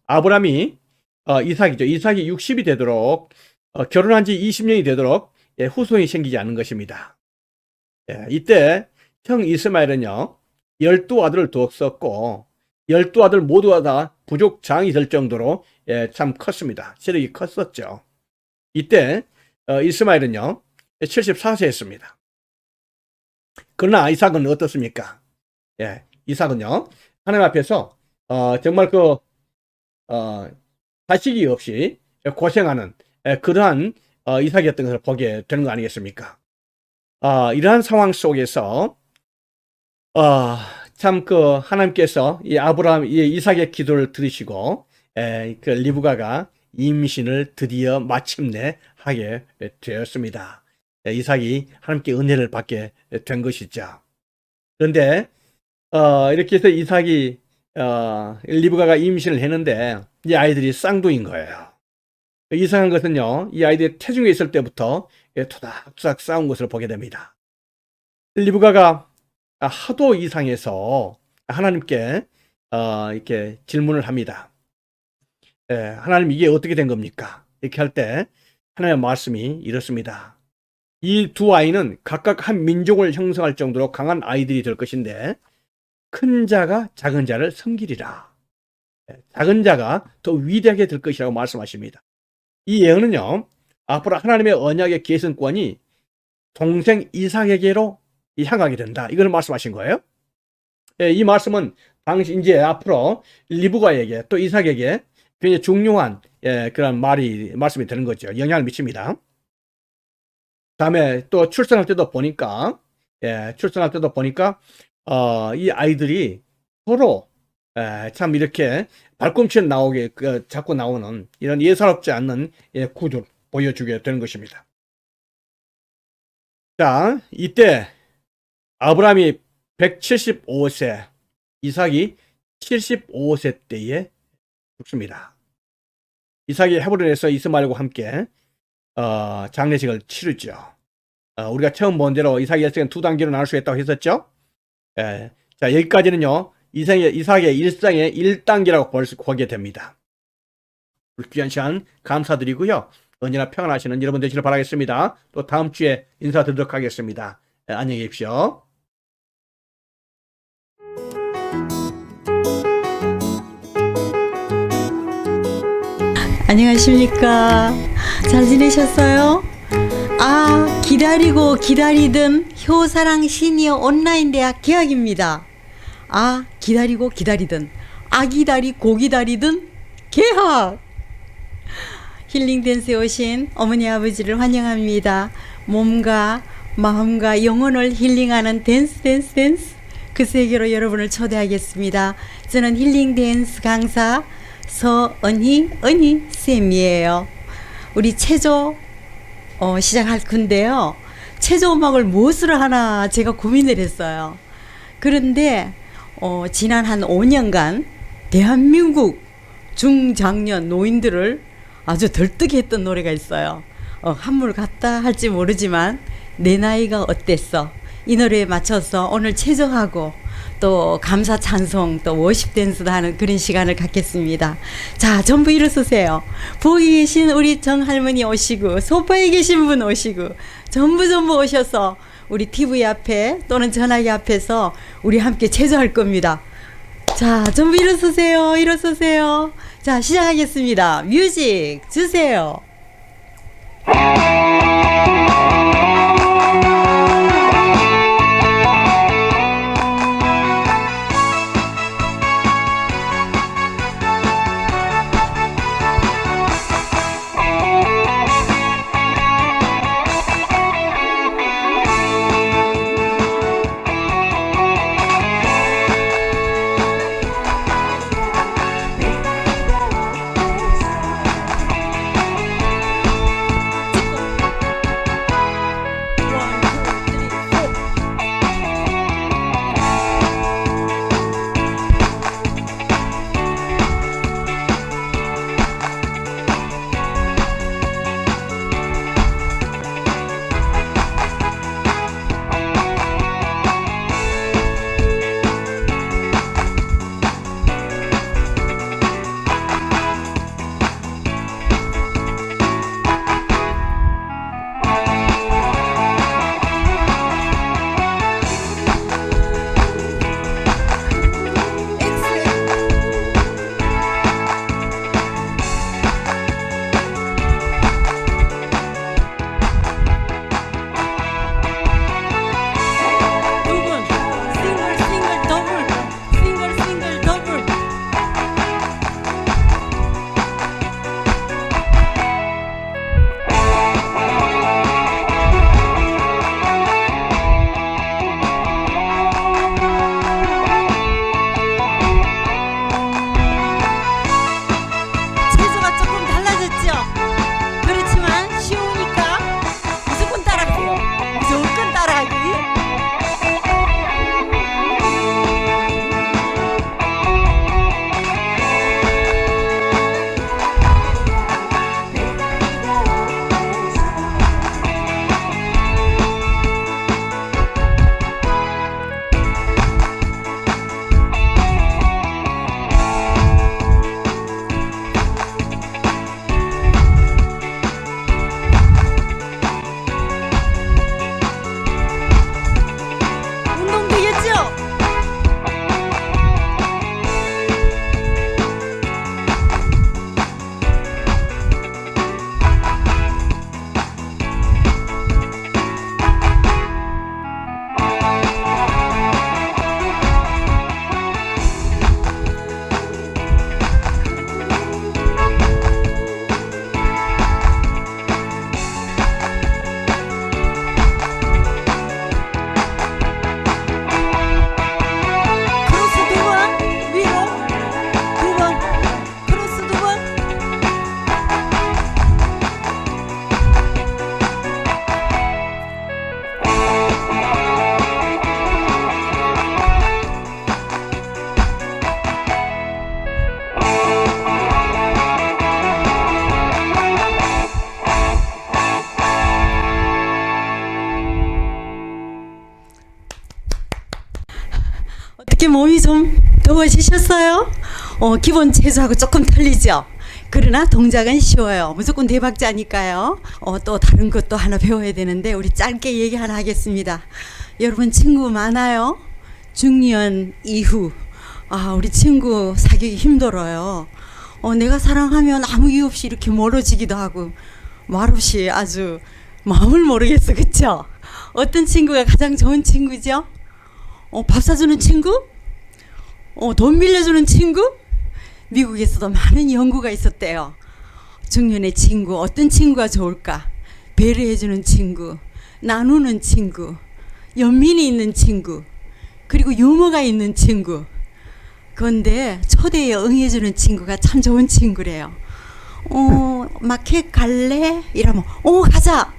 아브라함이 이삭이 60이 되도록 결혼한 지 20년이 되도록 후손이 생기지 않는 것입니다. 이때 형 이스마엘은요 12아들을 두었었고 12아들 모두가 다 부족장이 될 정도로 참 컸습니다. 세력이 컸었죠. 이때 이스마엘은요 74세였습니다. 그러나 이삭은 어떻습니까? 이삭은요 하나님 앞에서 정말 자식이 없이 고생하는 그러한 이삭이었던 것을 보게 되는 거 아니겠습니까? 이러한 상황 속에서 참 하나님께서 이 이삭의 기도를 들으시고 그 리브가가 임신을 드디어 마침내 하게 되었습니다. 이삭이 하나님께 은혜를 받게 된 것이죠. 그런데 이렇게 해서 이삭이 리브가가 임신을 했는데 이 아이들이 쌍둥이인 거예요. 이상한 것은요, 이 아이들이 태중에 있을 때부터 토닥토닥 싸운 것을 보게 됩니다. 리브가가 하도 이상해서 하나님께 이렇게 질문을 합니다. 하나님, 이게 어떻게 된 겁니까? 이렇게 할 때 하나님의 말씀이 이렇습니다. 이 두 아이는 각각 한 민족을 형성할 정도로 강한 아이들이 될 것인데 큰 자가 작은 자를 섬기리라. 작은 자가 더 위대하게 될 것이라고 말씀하십니다. 이 예언은요, 앞으로 하나님의 언약의 계승권이 동생 이삭에게로 향하게 된다. 이걸 말씀하신 거예요. 이 말씀은 당시 이제 앞으로 리브가에게 또 이삭에게 굉장히 중요한 그런 말씀이 되는 거죠. 영향을 미칩니다. 다음에 또 출산할 때도 보니까 이 아이들이 서로 참 이렇게 발꿈치에 나오게 자꾸 나오는 이런 예사롭지 않는 구조를 보여주게 되는 것입니다. 자, 이때 아브라함이 175세, 이삭이 75세 때에 죽습니다. 이삭이 헤브론에서 이스마엘과 함께 장례식을 치르죠. 우리가 처음 본 대로 이삭의 일생은 두 단계로 나눌 수 있다고 했었죠. 자, 여기까지는요 이삭의 일상의 1단계라고 보게 됩니다. 귀한 시간 감사드리고요. 언제나 평안하시는 여러분 되시길 바라겠습니다. 또 다음 주에 인사드리도록 하겠습니다. 안녕히 계십시오. 안녕하십니까. 잘 지내셨어요? 아, 기다리고 기다리던 효사랑 시니어 온라인 대학 개학입니다. 아, 기다리고 기다리던 아기다리 고기다리던 개학. 힐링댄스에 오신 어머니 아버지를 환영합니다. 몸과 마음과 영혼을 힐링하는 댄스 그 세계로 여러분을 초대하겠습니다. 저는 힐링댄스 강사 서은희 쌤이에요. 우리 체조 시작할 건데요. 체조 음악을 무엇으로 하나 제가 고민을 했어요. 그런데 지난 한 5년간 대한민국 중장년 노인들을 아주 들뜨게 했던 노래가 있어요. 한물 같다 할지 모르지만 내 나이가 어땠어. 이 노래에 맞춰서 오늘 체조하고 또 감사 찬송 또 워십 댄스도 하는 그런 시간을 갖겠습니다. 자, 전부 일어서세요. 부엌에 계신 우리 정할머니 오시고 소파에 계신 분 오시고 전부 오셔서 우리 TV 앞에 또는 전화기 앞에서 우리 함께 체조할 겁니다. 자, 전부 일어서세요. 자, 시작하겠습니다. 뮤직 주세요. 어떻게 몸이 좀 더워지셨어요? 기본 체조하고 조금 틀리죠? 그러나 동작은 쉬워요. 무조건 대박자니까요. 또 다른 것도 하나 배워야 되는데 우리 짧게 얘기 하나 하겠습니다. 여러분 친구 많아요? 중년 이후 우리 친구 사귀기 힘들어요. 내가 사랑하면 아무 이유 없이 이렇게 멀어지기도 하고 말없이 아주 마음을 모르겠어. 그쵸? 어떤 친구가 가장 좋은 친구죠? 밥 사주는 친구? 돈 빌려주는 친구? 미국에서도 많은 연구가 있었대요. 중년의 친구, 어떤 친구가 좋을까? 배려해주는 친구, 나누는 친구, 연민이 있는 친구, 그리고 유머가 있는 친구. 그런데 초대에 응해주는 친구가 참 좋은 친구래요. 마켓 갈래? 이러면 가자.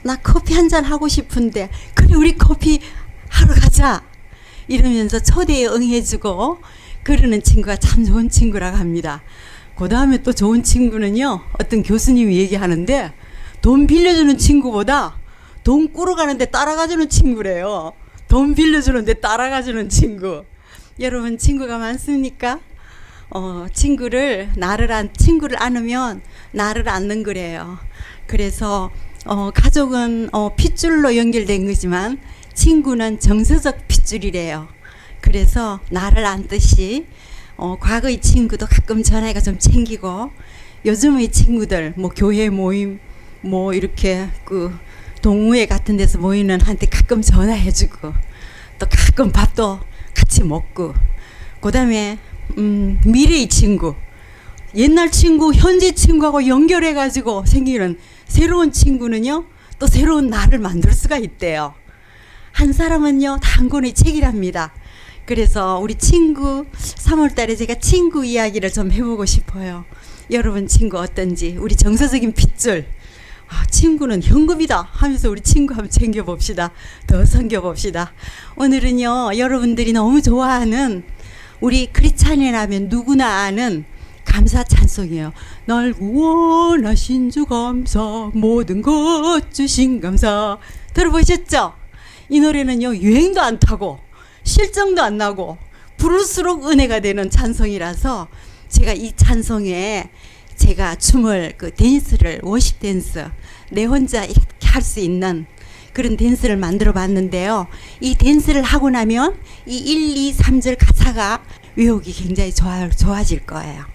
나 커피 한 잔 하고 싶은데 그래 우리 커피 하러 가자. 이러면서 초대에 응해주고 그러는 친구가 참 좋은 친구라고 합니다. 그 다음에 또 좋은 친구는요, 어떤 교수님이 얘기하는데 돈 빌려주는 친구보다 돈 꾸러가는데 따라가주는 친구래요. 돈 빌려주는데 따라가주는 친구. 여러분 친구가 많습니까? 친구를 안으면 나를 안는 거래요. 그래서 가족은 핏줄로 연결된 거지만 친구는 정서적 핏줄이래요. 그래서 나를 안듯이 과거의 친구도 가끔 전화가 좀 챙기고, 요즘의 친구들 뭐 교회 모임 뭐 이렇게 그 동호회 같은 데서 모이는 한테 가끔 전화해주고, 또 가끔 밥도 같이 먹고, 그 다음에 미래의 친구, 옛날 친구 현재 친구하고 연결해가지고 생기는 새로운 친구는요 또 새로운 나를 만들 수가 있대요. 한 사람은요 단권의 책이랍니다. 그래서 우리 친구 3월달에 제가 친구 이야기를 좀 해보고 싶어요. 여러분 친구 어떤지, 우리 정서적인 핏줄, 친구는 현금이다 하면서 우리 친구 한번 챙겨봅시다. 더 섬겨봅시다. 오늘은요 여러분들이 너무 좋아하는, 우리 크리스찬이라면 누구나 아는 감사 찬송이에요. 날 구원하신 주 감사, 모든 것 주신 감사. 들어보셨죠? 이 노래는요 유행도 안 타고 실정도 안 나고 부를수록 은혜가 되는 찬송이라서, 제가 이 찬송에 제가 춤을 댄스를 워십 댄스 내 혼자 이렇게 할 수 있는 그런 댄스를 만들어 봤는데요. 이 댄스를 하고 나면 이 1, 2, 3절 가사가 외우기 굉장히 좋아질 거예요.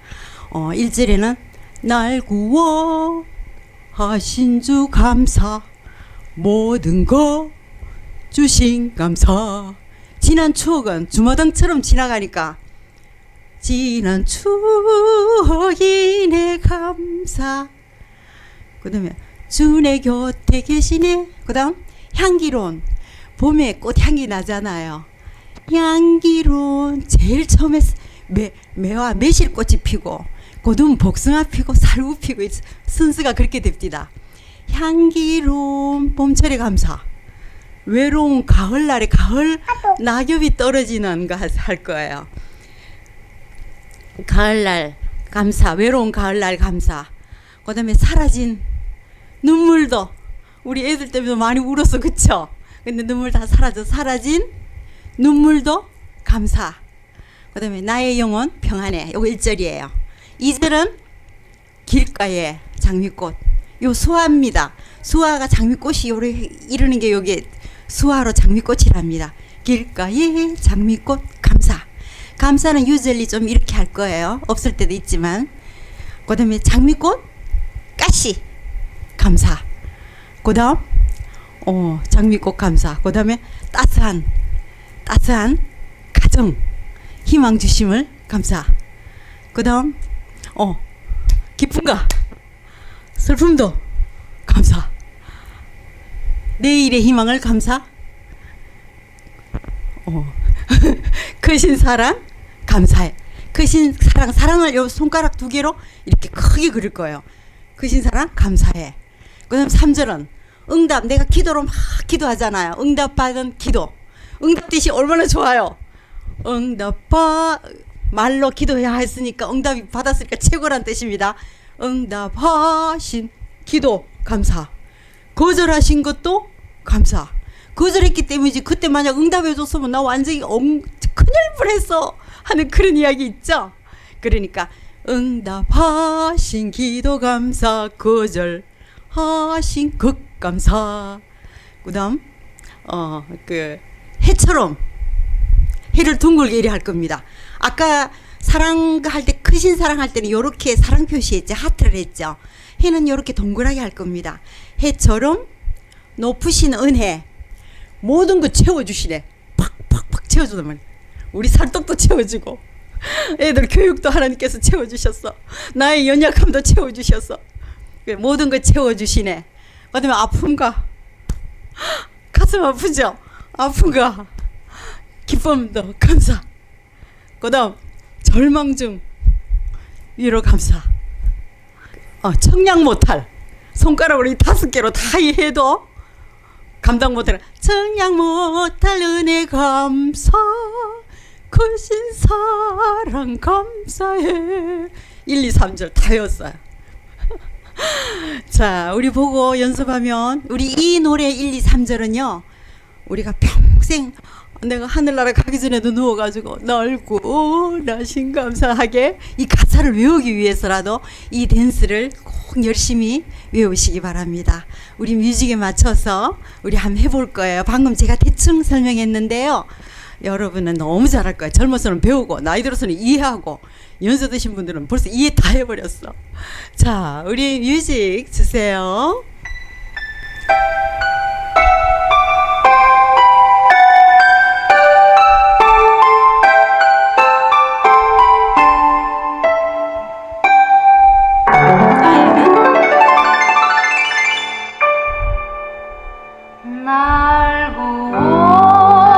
1절에는 날 구원하신 주 감사, 모든 것 주신 감사. 지난 추억은 주마등처럼 지나가니까 지난 추억이네 감사. 그 다음에 주 내 곁에 계시네. 그 다음 향기로운, 봄에 꽃향기 나잖아요. 향기로운, 제일 처음에 매와 매실꽃이 피고 고든 복숭아 피고 살구 피고 순서가 그렇게 됩니다. 향기로운 봄철의 감사, 외로운 가을날에 가을 낙엽이 떨어지는 거 할 거예요. 가을날 감사, 외로운 가을날 감사. 그 다음에 사라진 눈물도, 우리 애들 때문에 많이 울었어, 그쵸? 근데 눈물 다 사라진 눈물도 감사. 그 다음에 나의 영혼 평안해. 요거 1절이에요. 2절은 길가에 장미꽃. 요 수화입니다. 수화가 장미꽃이 이러는 게 요게 수화로 장미꽃이랍니다. 길가에 장미꽃 감사. 감사는 유절리 좀 이렇게 할 거예요. 없을 때도 있지만. 그 다음에 장미꽃 가시 감사. 그 다음 장미꽃 감사. 그 다음에 따스한 가정 희망 주심을 감사. 그 다음 기쁨과 슬픔도 감사. 내일의 희망을 감사. 크신 사랑 감사해. 크신 사랑을 요 손가락 2개로 이렇게 크게 그릴 거예요. 크신 사랑 감사해. 그 다음 3절은 응답. 내가 기도로 막 기도하잖아요. 응답받은 기도. 응답 뜻이 얼마나 좋아요. 말로 기도해야 했으니까 응답이 받았으니까 최고란 뜻입니다. 응답하신 기도 감사. 거절하신 것도 감사. 거절했기 때문이지, 그때 만약 응답해줬으면 나 완전히 큰일 뻔했어 하는 그런 이야기 있죠. 그러니까 응답하신 기도 감사, 거절하신 것 감사. 그 다음 해처럼 해를 둥글게 이래 할 겁니다. 아까 사랑할 때, 크신 사랑할 때는 요렇게 사랑 표시했죠. 하트를 했죠. 해는 요렇게 동그랗게 할 겁니다. 해처럼 높으신 은혜 모든 거 채워주시네. 팍팍팍 채워주단 말이야. 우리 살떡도 채워주고 애들 교육도 하나님께서 채워주셨어. 나의 연약함도 채워주셨어. 모든 거 채워주시네. 그다음에 아픔과 가슴 아프죠? 아픔과 기쁨도 감사. 그다음 절망 중 위로 감사. 청량 못할 손가락으로 이 5개로 다 해도 감당 못할 청량 못할 은혜 감사. 크신 사랑 감사해. 1, 2, 3절 다 외웠어요. 자, 우리 보고 연습하면 우리 이 노래 1, 2, 3절은요 우리가 평생 내가 하늘나라 가기 전에도 누워가지고 넓고 나신 감사하게 이 가사를 외우기 위해서라도 이 댄스를 꼭 열심히 외우시기 바랍니다. 우리 뮤직에 맞춰서 우리 한번 해볼 거예요. 방금 제가 대충 설명했는데요. 여러분은 너무 잘할 거예요. 젊어서는 배우고 나이 들어서는 이해하고 연세 드신 분들은 벌써 이해 다 해버렸어. 자, 우리 뮤직 주세요. 날 구원하신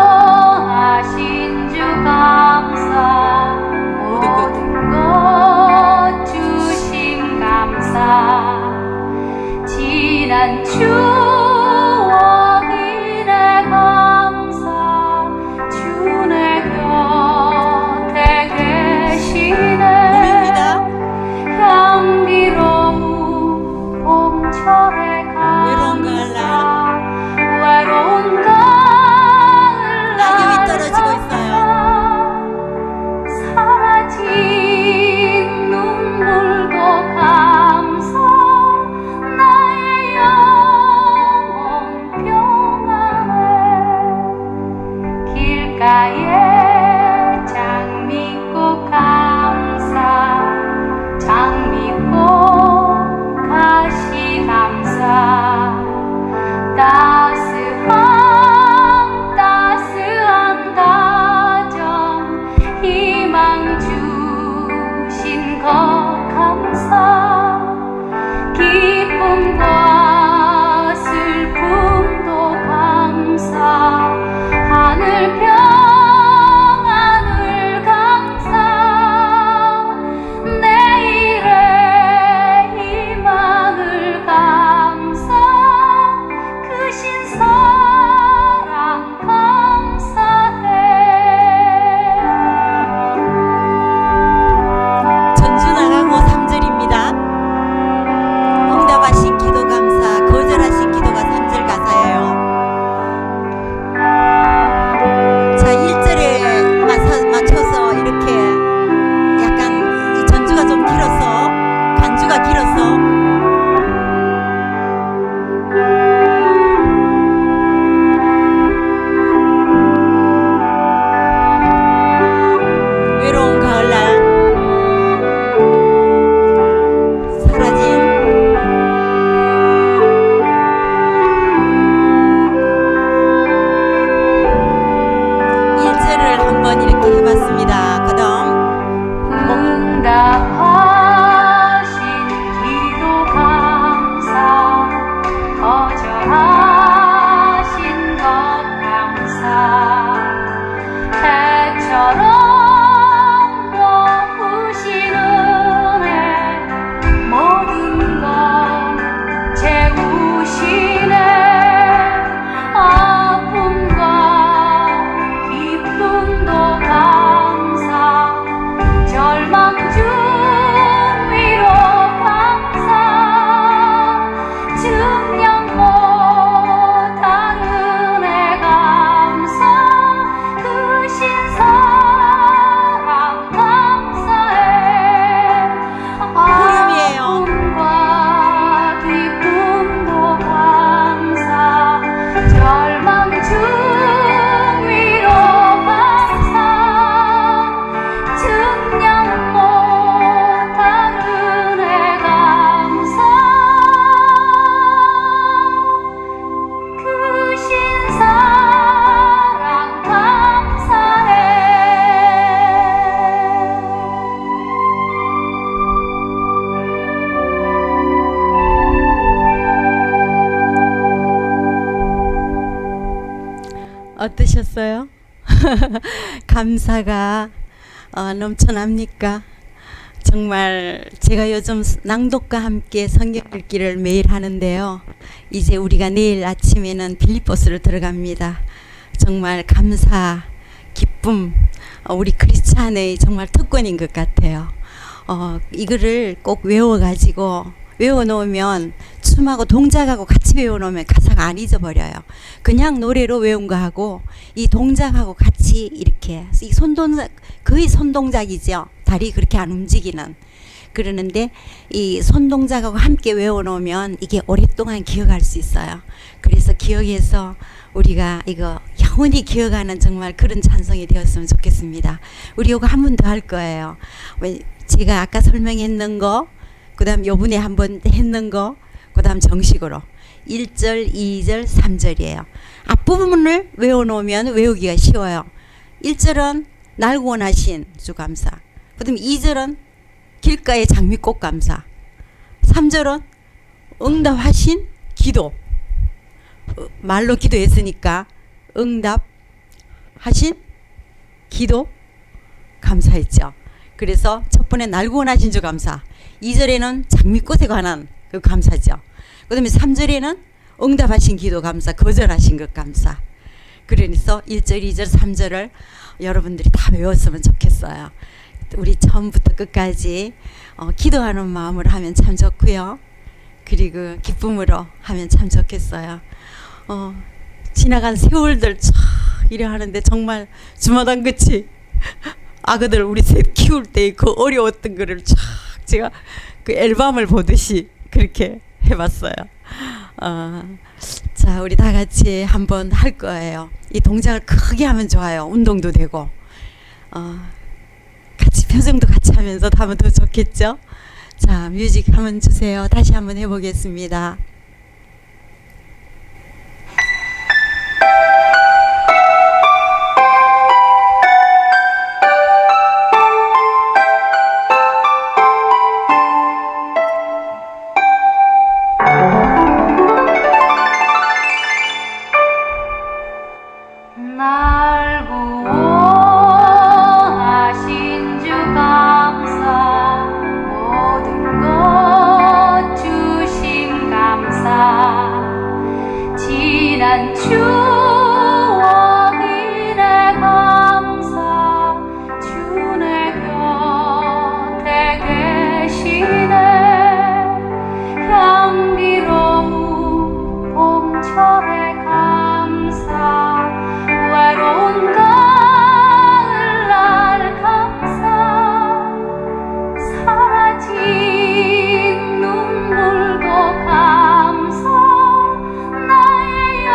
주 감사, 모든 것 주심 감사, 지난 추억이 내 감사, 주 내 곁에 계시네. 향기로운 봄철의 외로운 가을 날 외로운 가을 낙엽이 떨어지고 있어요. 사라진 눈물도 감사, 나의 영혼 평안해. 길가에 장미꽃 감사, 장미꽃 가시 감사, 따스한 가정 희망 주신 것 감사, 기쁨과 슬픔도 감사, 하늘 평안을 감사, 내일의 희망을 감사, 크신 사랑 감사해. 전주 나가고 3절입니다. 응답하신 기도 감사, 거절하신 기도가 3절 가사예요. 자, 1절에 맞춰서 이렇게 약간 이 전주가 좀 길어서, 간주가 길어서 어떠셨어요? 감사가 넘쳐납니까? 정말 제가 요즘 낭독과 함께 성경 읽기를 매일 하는데요. 이제 우리가 내일 아침에는 빌립보스를 들어갑니다. 정말 감사, 기쁨, 우리 크리스찬의 정말 특권인 것 같아요. 이거를 꼭 외워가지고 외워놓으면 춤하고 동작하고 같이 외워놓으면 가사가 안 잊어버려요. 그냥 노래로 외운 거하고 이 동작하고 같이 이렇게 이 손동작 거의 손동작이죠. 다리 그렇게 안 움직이는. 그러는데 이 손동작하고 함께 외워놓으면 이게 오랫동안 기억할 수 있어요. 그래서 기억해서 우리가 이거 영원히 기억하는 정말 그런 찬송이 되었으면 좋겠습니다. 우리 이거 한 번 더 할 거예요. 제가 아까 설명했는 거, 그 다음 요번에 한번 했는 거, 그 다음 정식으로 1절, 2절, 3절이에요. 앞부분을 외워놓으면 외우기가 쉬워요. 1절은 날 구원하신 주 감사. 그 다음 2절은 길가의 장미꽃 감사. 3절은 응답하신 기도. 말로 기도했으니까 응답하신 기도 감사했죠. 그래서 첫 번에 날 구원하신 주 감사. 2절에는 장미꽃에 관한 그 감사죠. 그 다음에 3절에는 응답하신 기도 감사, 거절하신 것 감사. 그래서 1절, 2절, 3절을 여러분들이 다 외웠으면 좋겠어요. 우리 처음부터 끝까지 기도하는 마음으로 하면 참 좋고요. 그리고 기쁨으로 하면 참 좋겠어요. 지나간 세월들 참 이래 하는데 정말 주마당 끝이 아그들 우리 셋 키울 때 그 어려웠던 거를 쫙 제가 그 앨범을 보듯이 그렇게 해봤어요. 자, 우리 다 같이 한번 할 거예요. 이 동작을 크게 하면 좋아요. 운동도 되고 같이 표정도 같이 하면서 하면 더 좋겠죠. 자, 뮤직 한번 주세요. 다시 한번 해보겠습니다. 날 구원하신 주 감사 모든 것 주신 감사 지난 추억이네 감사 주내 곁에 계시네 향기로운 봄철의 감사 외로운 가을날 감사 사라진 눈물도 감사 나의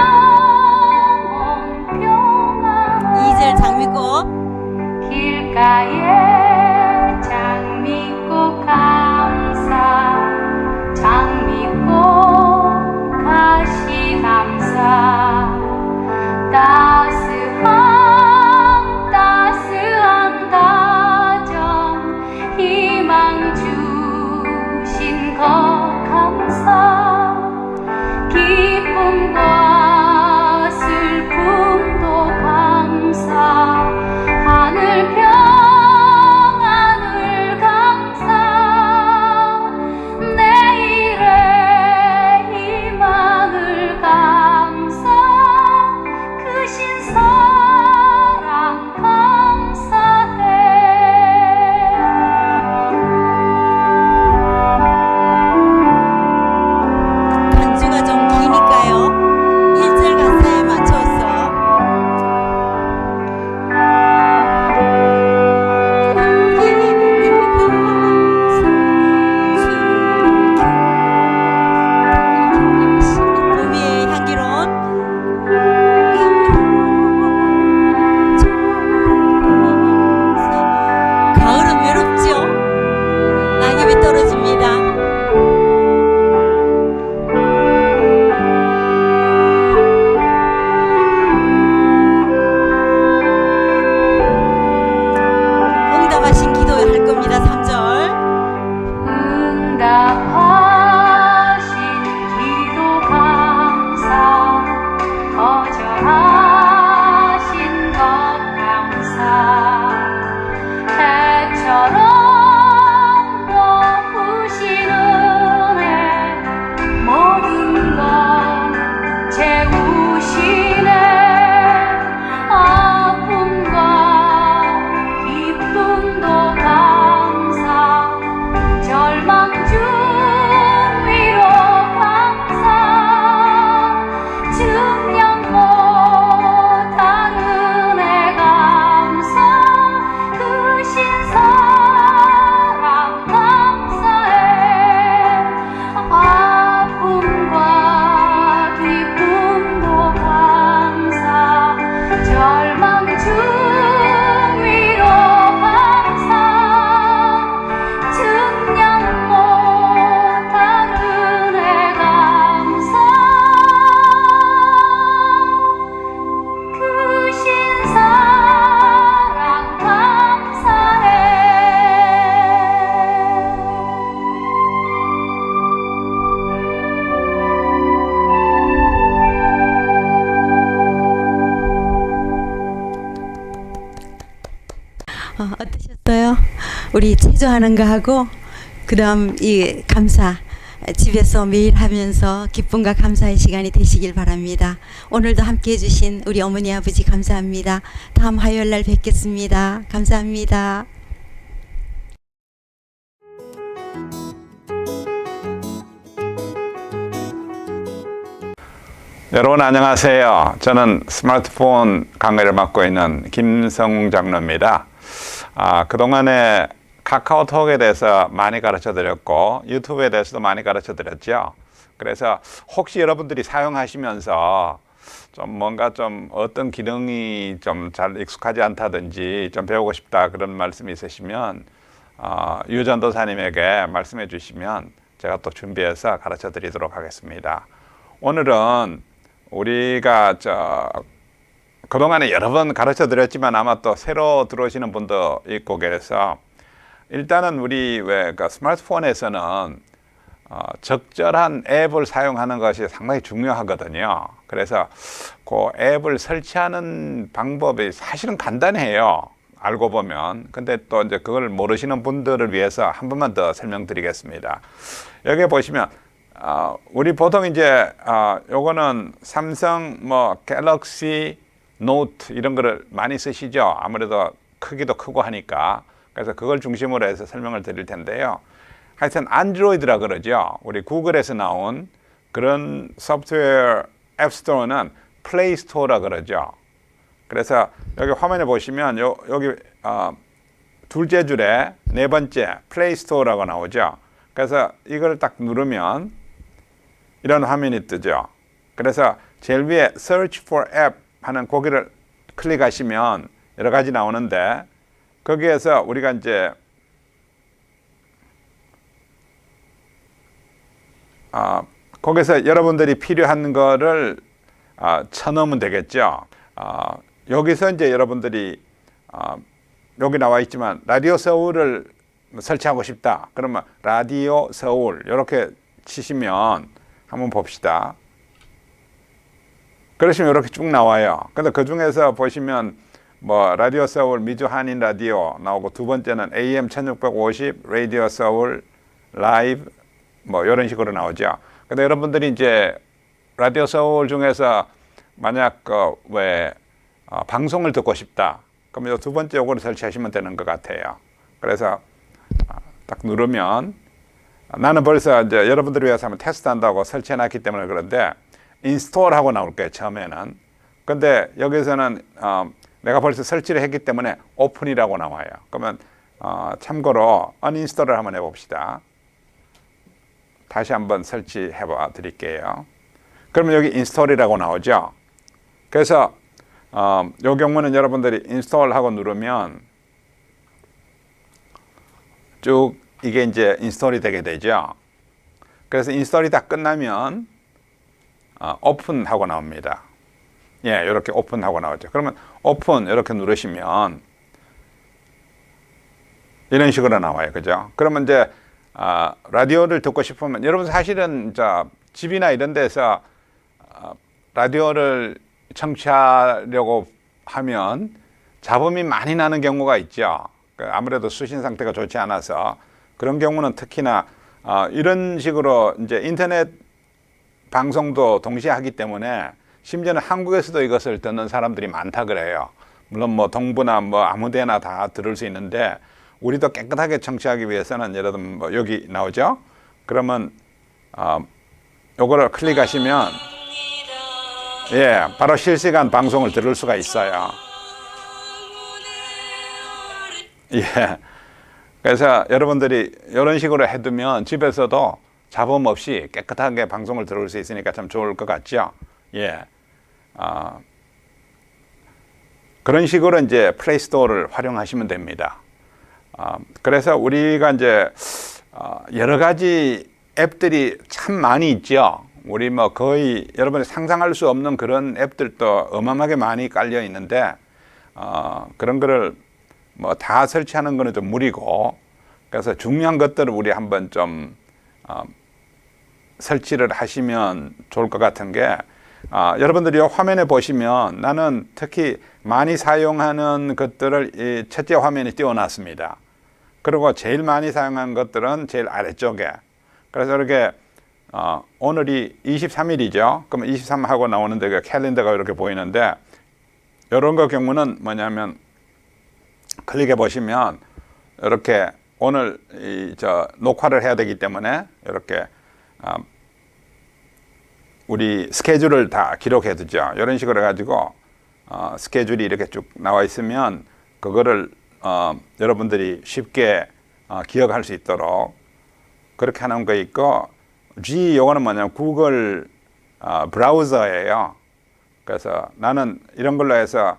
우리 체조하는 거 하고 그다음 이 감사 집에서 매일 하면서 기쁨과 감사의 시간이 되시길 바랍니다. 오늘도 함께 해주신 우리 어머니 아버지 감사합니다. 다음 화요일 날 뵙겠습니다. 감사합니다. 여러분 안녕하세요. 저는 스마트폰 강의를 맡고 있는 김성웅 장로입니다. 그동안에 카카오톡에 대해서 많이 가르쳐 드렸고 유튜브에 대해서도 많이 가르쳐 드렸죠. 그래서 혹시 여러분들이 사용하시면서 좀 뭔가 좀 어떤 기능이 좀 잘 익숙하지 않다든지 좀 배우고 싶다 그런 말씀이 있으시면 유전도사님에게 말씀해 주시면 제가 또 준비해서 가르쳐 드리도록 하겠습니다. 오늘은 우리가 그동안에 여러 번 가르쳐 드렸지만 아마 또 새로 들어오시는 분도 있고 그래서 일단은 우리 스마트폰에서는 적절한 앱을 사용하는 것이 상당히 중요하거든요. 그래서 그 앱을 설치하는 방법이 사실은 간단해요. 알고 보면. 근데 또 이제 그걸 모르시는 분들을 위해서 한 번만 더 설명드리겠습니다. 여기 보시면 우리 보통 이제 요거는 삼성 갤럭시 노트 이런 거를 많이 쓰시죠. 아무래도 크기도 크고 하니까. 그래서 그걸 중심으로 해서 설명을 드릴 텐데요. 하여튼 안드로이드라 그러죠. 우리 구글에서 나온 그런 소프트웨어 앱스토어는 플레이스토어라 그러죠. 그래서 여기 화면에 보시면 여기 둘째 줄에 네 번째 플레이스토어라고 나오죠. 그래서 이걸 딱 누르면 이런 화면이 뜨죠. 그래서 제일 위에 Search for App 하는 거기를 클릭하시면 여러 가지 나오는데 거기에서 우리가 이제 거기서 여러분들이 필요한 거를 쳐넣으면 되겠죠. 여기서 이제 여러분들이 여기 나와 있지만 라디오 서울을 설치하고 싶다. 그러면 라디오 서울 이렇게 치시면 한번 봅시다. 그러시면 이렇게 쭉 나와요. 근데 그 중에서 보시면 라디오 서울 미주 한인 라디오 나오고 두 번째는 AM 1650 라디오 서울 라이브 이런 식으로 나오죠. 근데 여러분들이 이제 라디오 서울 중에서 만약 방송을 듣고 싶다. 그러면 이 두 번째 요거를 설치하시면 되는 것 같아요. 그래서 딱 누르면 나는 벌써 이제 여러분들을 위해서 한번 테스트한다고 설치해놨기 때문에 그런데 인스톨하고 나올 거예요. 처음에는. 근데 여기서는 내가 벌써 설치를 했기 때문에 오픈이라고 나와요. 그러면 참고로 언인스톨을 한번 해봅시다. 다시 한번 설치해 봐 드릴게요. 그러면 여기 인스톨이라고 나오죠. 그래서 이 경우는 여러분들이 인스톨하고 누르면 쭉 이게 이제 인스톨이 되게 되죠. 그래서 인스톨이 다 끝나면 오픈하고 나옵니다. 예, 이렇게 오픈하고 나오죠. 그러면 오픈 이렇게 누르시면 이런 식으로 나와요. 그죠? 그러면 이제 라디오를 듣고 싶으면 여러분 사실은 집이나 이런 데서 라디오를 청취하려고 하면 잡음이 많이 나는 경우가 있죠. 아무래도 수신 상태가 좋지 않아서 그런 경우는 특히나 이런 식으로 이제 인터넷 방송도 동시에 하기 때문에 심지어는 한국에서도 이것을 듣는 사람들이 많다 그래요. 물론 동부나 아무데나 다 들을 수 있는데 우리도 깨끗하게 청취하기 위해서는 예를 들면 여기 나오죠. 그러면 요거를 클릭하시면 바로 실시간 방송을 들을 수가 있어요. 그래서 여러분들이 이런 식으로 해두면 집에서도 잡음 없이 깨끗하게 방송을 들을 수 있으니까 참 좋을 것 같죠. 그런 식으로 이제 플레이스토어를 활용하시면 됩니다. 그래서 우리가 이제 여러 가지 앱들이 참 많이 있죠. 우리 거의 여러분이 상상할 수 없는 그런 앱들도 어마어마하게 많이 깔려 있는데 그런 거를 다 설치하는 거는 좀 무리고 그래서 중요한 것들을 우리 한번 좀 설치를 하시면 좋을 것 같은 게 여러분들이 이 화면에 보시면 나는 특히 많이 사용하는 것들을 이 첫째 화면에 띄워놨습니다. 그리고 제일 많이 사용한 것들은 제일 아래쪽에. 그래서 이렇게 오늘이 23일이죠. 그럼 23하고 나오는데 그 캘린더가 이렇게 보이는데 이런 거 경우는 뭐냐면 클릭해 보시면 이렇게 오늘 녹화를 해야 되기 때문에 이렇게 우리 스케줄을 다 기록해 두죠. 이런 식으로 해가지고 스케줄이 이렇게 쭉 나와 있으면 그거를 여러분들이 쉽게 기억할 수 있도록 그렇게 하는 거 있고, G 요거는 뭐냐면 구글 브라우저예요. 그래서 나는 이런 걸로 해서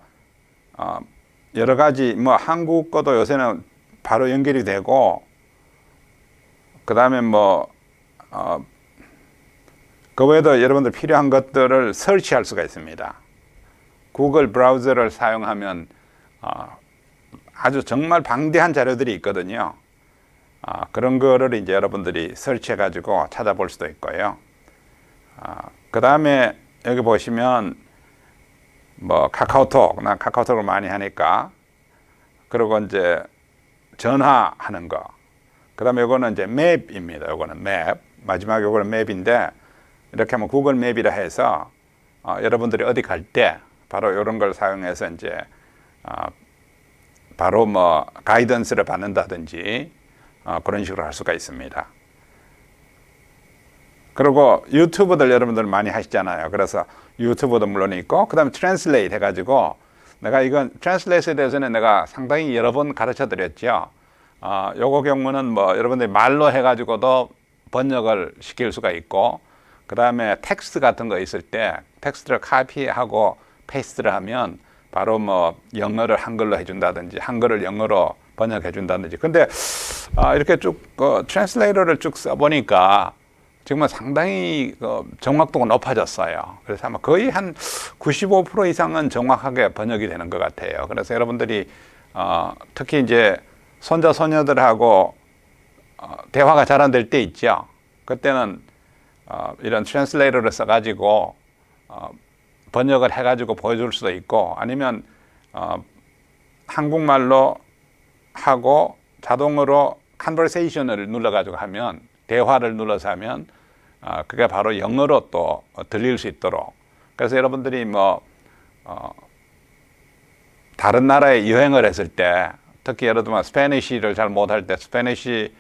여러 가지 뭐 한국 거도 요새는 바로 연결이 되고, 그 다음에 그 외에도 여러분들 필요한 것들을 설치할 수가 있습니다. 구글 브라우저를 사용하면 아주 정말 방대한 자료들이 있거든요. 그런 거를 이제 여러분들이 설치해 가지고 찾아볼 수도 있고요. 그 다음에 여기 보시면 카카오톡, 난 카카오톡을 많이 하니까, 그리고 이제 전화하는 거, 그 다음에 이거는 이제 맵입니다. 이거는 맵, 마지막에 이거는 맵인데, 이렇게 하면 구글 맵이라 해서 여러분들이 어디 갈 때 바로 이런 걸 사용해서 이제 바로 가이던스를 받는다든지 그런 식으로 할 수가 있습니다. 그리고 유튜브들 여러분들 많이 하시잖아요. 그래서 유튜브도 물론 있고, 그 다음에 트랜슬레이트 해가지고, 내가 이건 트랜슬레이트에 대해서는 내가 상당히 여러 번 가르쳐 드렸죠. 요거 경우는 여러분들이 말로 해가지고도 번역을 시킬 수가 있고, 그 다음에 텍스트 같은 거 있을 때 텍스트를 카피하고 페이스트를 하면 바로 영어를 한글로 해준다든지 한글을 영어로 번역해 준다든지. 근데 이렇게 쭉 트랜슬레이터를 쭉 써보니까 정말 상당히 정확도가 높아졌어요. 그래서 아마 거의 한 95% 이상은 정확하게 번역이 되는 것 같아요. 그래서 여러분들이 특히 이제 손자 손녀들하고 대화가 잘 안 될 때 있죠. 그때는 이런 트랜슬레이터를 써가지고 번역을 해가지고 보여줄 수도 있고, 아니면 한국말로 하고 자동으로 컨버세이션을 눌러가지고 하면, 대화를 눌러서 하면 그게 바로 영어로 또 들릴 수 있도록. 그래서 여러분들이 다른 나라에 여행을 했을 때, 특히 예를 들면 스페니쉬를 잘 못할 때 스페니쉬를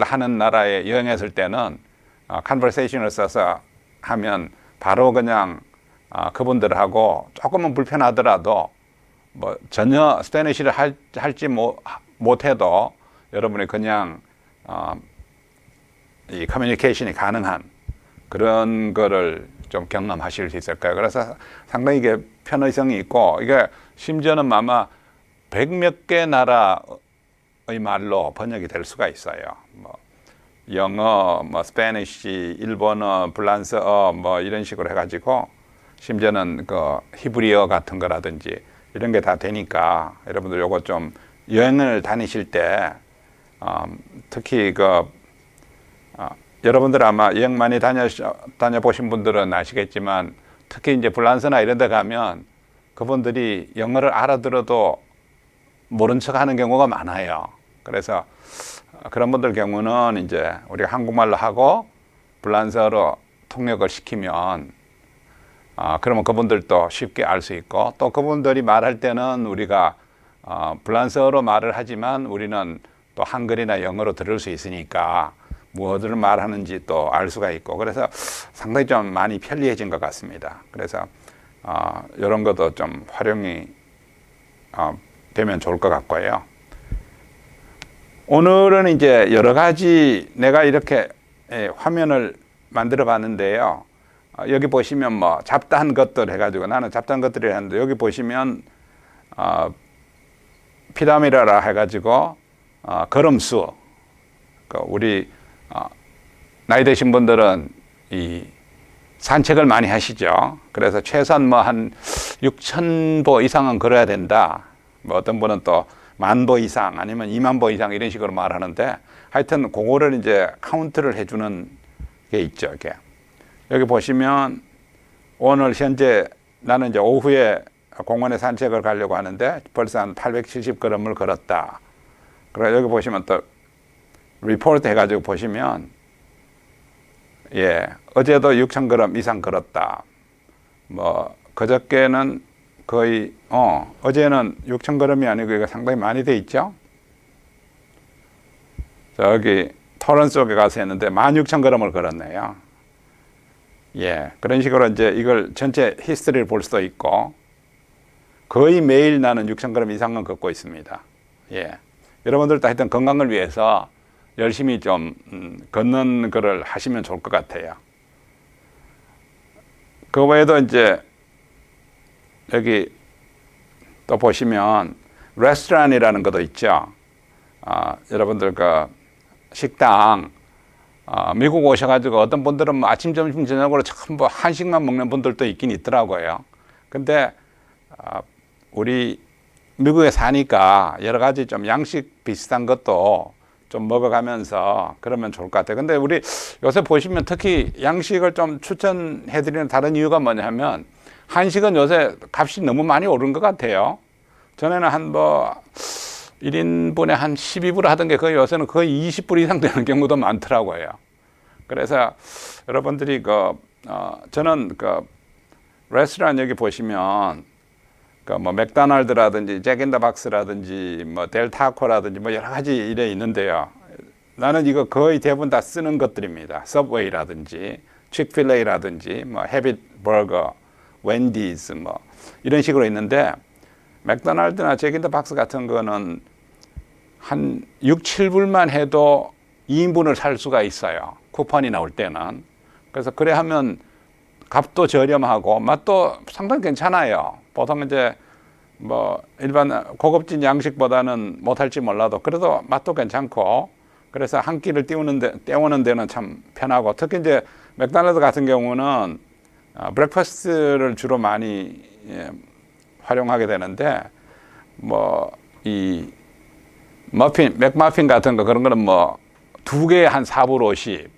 하는 나라에 여행했을 때는 컨버세이션을 써서 하면 바로 그냥 그분들하고 조금은 불편하더라도 전혀 스페니쉬를 할지 못해도 여러분이 그냥 이 커뮤니케이션이 가능한 그런 거를 좀 경험하실 수 있을 거예요. 그래서 상당히 이게 편의성이 있고, 이게 심지어는 아마 100몇 개 나라의 말로 번역이 될 수가 있어요. 영어, 스페니쉬, 일본어, 불란스어 이런 식으로 해가지고, 심지어는 그 히브리어 같은 거라든지 이런 게 다 되니까 여러분들 요거 좀 여행을 다니실 때 특히 여러분들 아마 여행 많이 다녀보신 분들은 아시겠지만, 특히 이제 불란서나 이런 데 가면 그분들이 영어를 알아들어도 모른 척 하는 경우가 많아요. 그래서 그런 분들 경우는 이제 우리가 한국말로 하고 불란서어로 통역을 시키면 그러면 그분들도 쉽게 알 수 있고, 또 그분들이 말할 때는 우리가 불란서어로 말을 하지만 우리는 또 한글이나 영어로 들을 수 있으니까 무엇을 말하는지 또 알 수가 있고, 그래서 상당히 좀 많이 편리해진 것 같습니다. 그래서 이런 것도 좀 활용이 되면 좋을 것 같고요. 오늘은 이제 여러 가지 내가 이렇게 화면을 만들어 봤는데요. 여기 보시면 잡다한 것들 해가지고, 나는 잡다한 것들이 하는데, 여기 보시면 피라미드라 해가지고 걸음수, 우리 나이 드신 분들은 이 산책을 많이 하시죠. 그래서 최소한 한 6,000보 이상은 걸어야 된다. 어떤 분은 또 10,000보 이상, 아니면 20,000보 이상 이런 식으로 말하는데, 하여튼 그거를 이제 카운트를 해주는 게 있죠. 이렇게. 여기 보시면 오늘 현재 나는 이제 오후에 공원에 산책을 가려고 하는데 벌써 한 870걸음을 걸었다. 그래 여기 보시면 또 리포트 해가지고 보시면 예 어제도 6,000g 이상 걸었다. 뭐 그저께는 거의 어제는 6,000g이 아니고 이거 상당히 많이 돼 있죠. 저기 토론 쪽에 가서 했는데 16,000g을 걸었네요. 예, 그런 식으로 이제 이걸 전체 히스토리를 볼 수도 있고 거의 매일 나는 6,000g 이상은 걷고 있습니다. 예, 여러분들도 하여튼 건강을 위해서 열심히 좀 걷는 거를 하시면 좋을 것 같아요. 그 외에도 이제 여기 또 보시면 레스토랑이라는 것도 있죠. 여러분들 그 식당 미국 오셔가지고 어떤 분들은 뭐 아침, 점심, 저녁으로 전부 한식만 먹는 분들도 있긴 있더라고요. 근데 우리 미국에 사니까 여러 가지 좀 양식 비슷한 것도 좀 먹어가면서 그러면 좋을 것 같아요. 근데 우리 요새 보시면 특히 양식을 좀 추천해드리는 다른 이유가 뭐냐면 한식은 요새 값이 너무 많이 오른 것 같아요. 전에는 한 1인분에 한 12불 하던 게 거의 요새는 거의 20불 이상 되는 경우도 많더라고요. 그래서 여러분들이 저는 레스토랑 여기 보시면 뭐 맥도날드라든지 잭인더박스라든지 뭐 델타코라든지 뭐 여러 가지 이래 있는데요. 나는 이거 거의 대부분 다 쓰는 것들입니다. 서브웨이라든지 칙필레이라든지 뭐 헤빗버거, 웬디스 뭐 이런 식으로 있는데 맥도날드나 잭인더박스 같은 거는 한 6, 7불만 해도 2인분을 살 수가 있어요. 쿠폰이 나올 때는. 그래서 그래 하면 값도 저렴하고 맛도 상당히 괜찮아요. 보통 이제 뭐 일반 고급진 양식보다는 못할지 몰라도 그래도 맛도 괜찮고 그래서 한 끼를 때우는 데는 참 편하고 특히 이제 맥도날드 같은 경우는 브렉퍼스트를 주로 많이 활용하게 되는데 뭐 이 맥머핀 같은 거 그런 거는 뭐 2개에 한 4불 50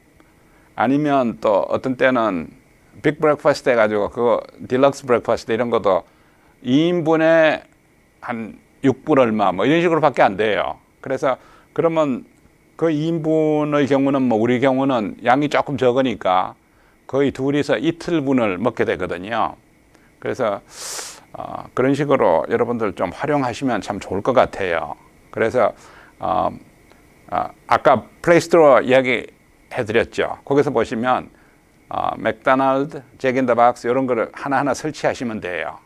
아니면 또 어떤 때는 빅 브렉퍼스트 해가지고 그거 딜럭스 브렉퍼스트 이런 것도 2인분에 한 6불 얼마 뭐 이런 식으로 밖에 안 돼요. 그래서 그러면 그 2인분의 경우는 뭐 우리 경우는 양이 조금 적으니까 거의 둘이서 이틀분을 먹게 되거든요. 그래서 그런 식으로 여러분들 좀 활용하시면 참 좋을 것 같아요. 그래서 아까 플레이스토어 이야기 해드렸죠. 거기서 보시면 맥도날드, 잭인더박스 이런 거를 하나하나 설치하시면 돼요.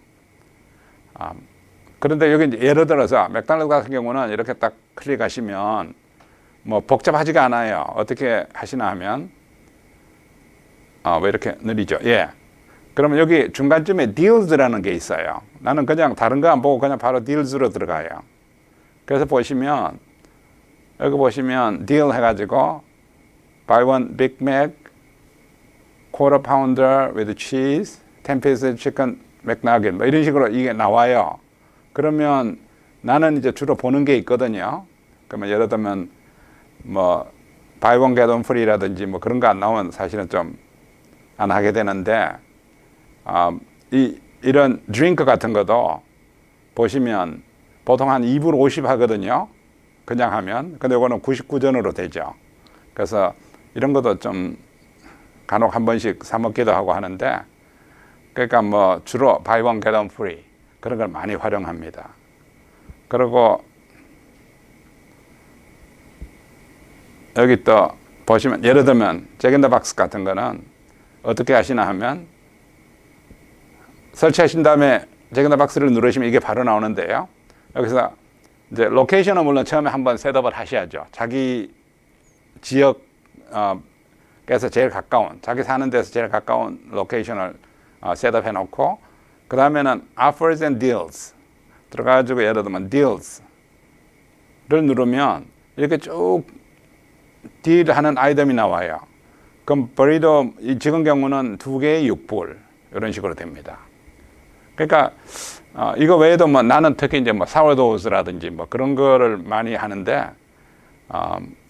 그런데 여기 이제 예를 들어서 맥도날드 같은 경우는 이렇게 딱 클릭하시면 뭐 복잡하지가 않아요. 어떻게 하시나 하면 왜 이렇게 느리죠? 예. 그러면 여기 중간쯤에 Deals라는 게 있어요. 나는 그냥 다른 거 안 보고 그냥 바로 Deals로 들어가요. 그래서 보시면 여기 보시면 Deal 해가지고 Buy one Big Mac, Quarter Pounder with cheese, 10-piece chicken McNugget 뭐 이런 식으로 이게 나와요. 그러면 나는 이제 주로 보는 게 있거든요. 그러면 예를 들면 뭐 Buy one get one free라든지 뭐 그런 거 안 나오면 사실은 좀 안 하게 되는데 이런 드링크 같은 것도 보시면 보통 한 2불 50 하거든요. 그냥 하면. 근데 이거는 99전으로 되죠. 그래서 이런 것도 좀 간혹 한 번씩 사 먹기도 하고 하는데 그러니까 뭐 주로 buy one get one free 그런 걸 많이 활용합니다. 그리고 여기 또 보시면 예를 들면 잭인더박스 같은 거는 어떻게 하시나 하면 설치하신 다음에 잭인더박스를 누르시면 이게 바로 나오는데요. 여기서 이제 로케이션은 물론 처음에 한번 셋업을 하셔야죠. 자기 지역에서 제일 가까운, 자기 사는 데서 제일 가까운 로케이션을 셋업해 놓고 그 다음에는 offers and deals 들어가가지고 예를 들면 deals를 누르면 이렇게 쭉 딜하는 아이템이 나와요. 그럼 버리도 지금 경우는 2개에 6불 이런 식으로 됩니다. 그러니까 이거 외에도 뭐 나는 특히 이제 뭐 사워도우즈라든지 뭐 그런 거를 많이 하는데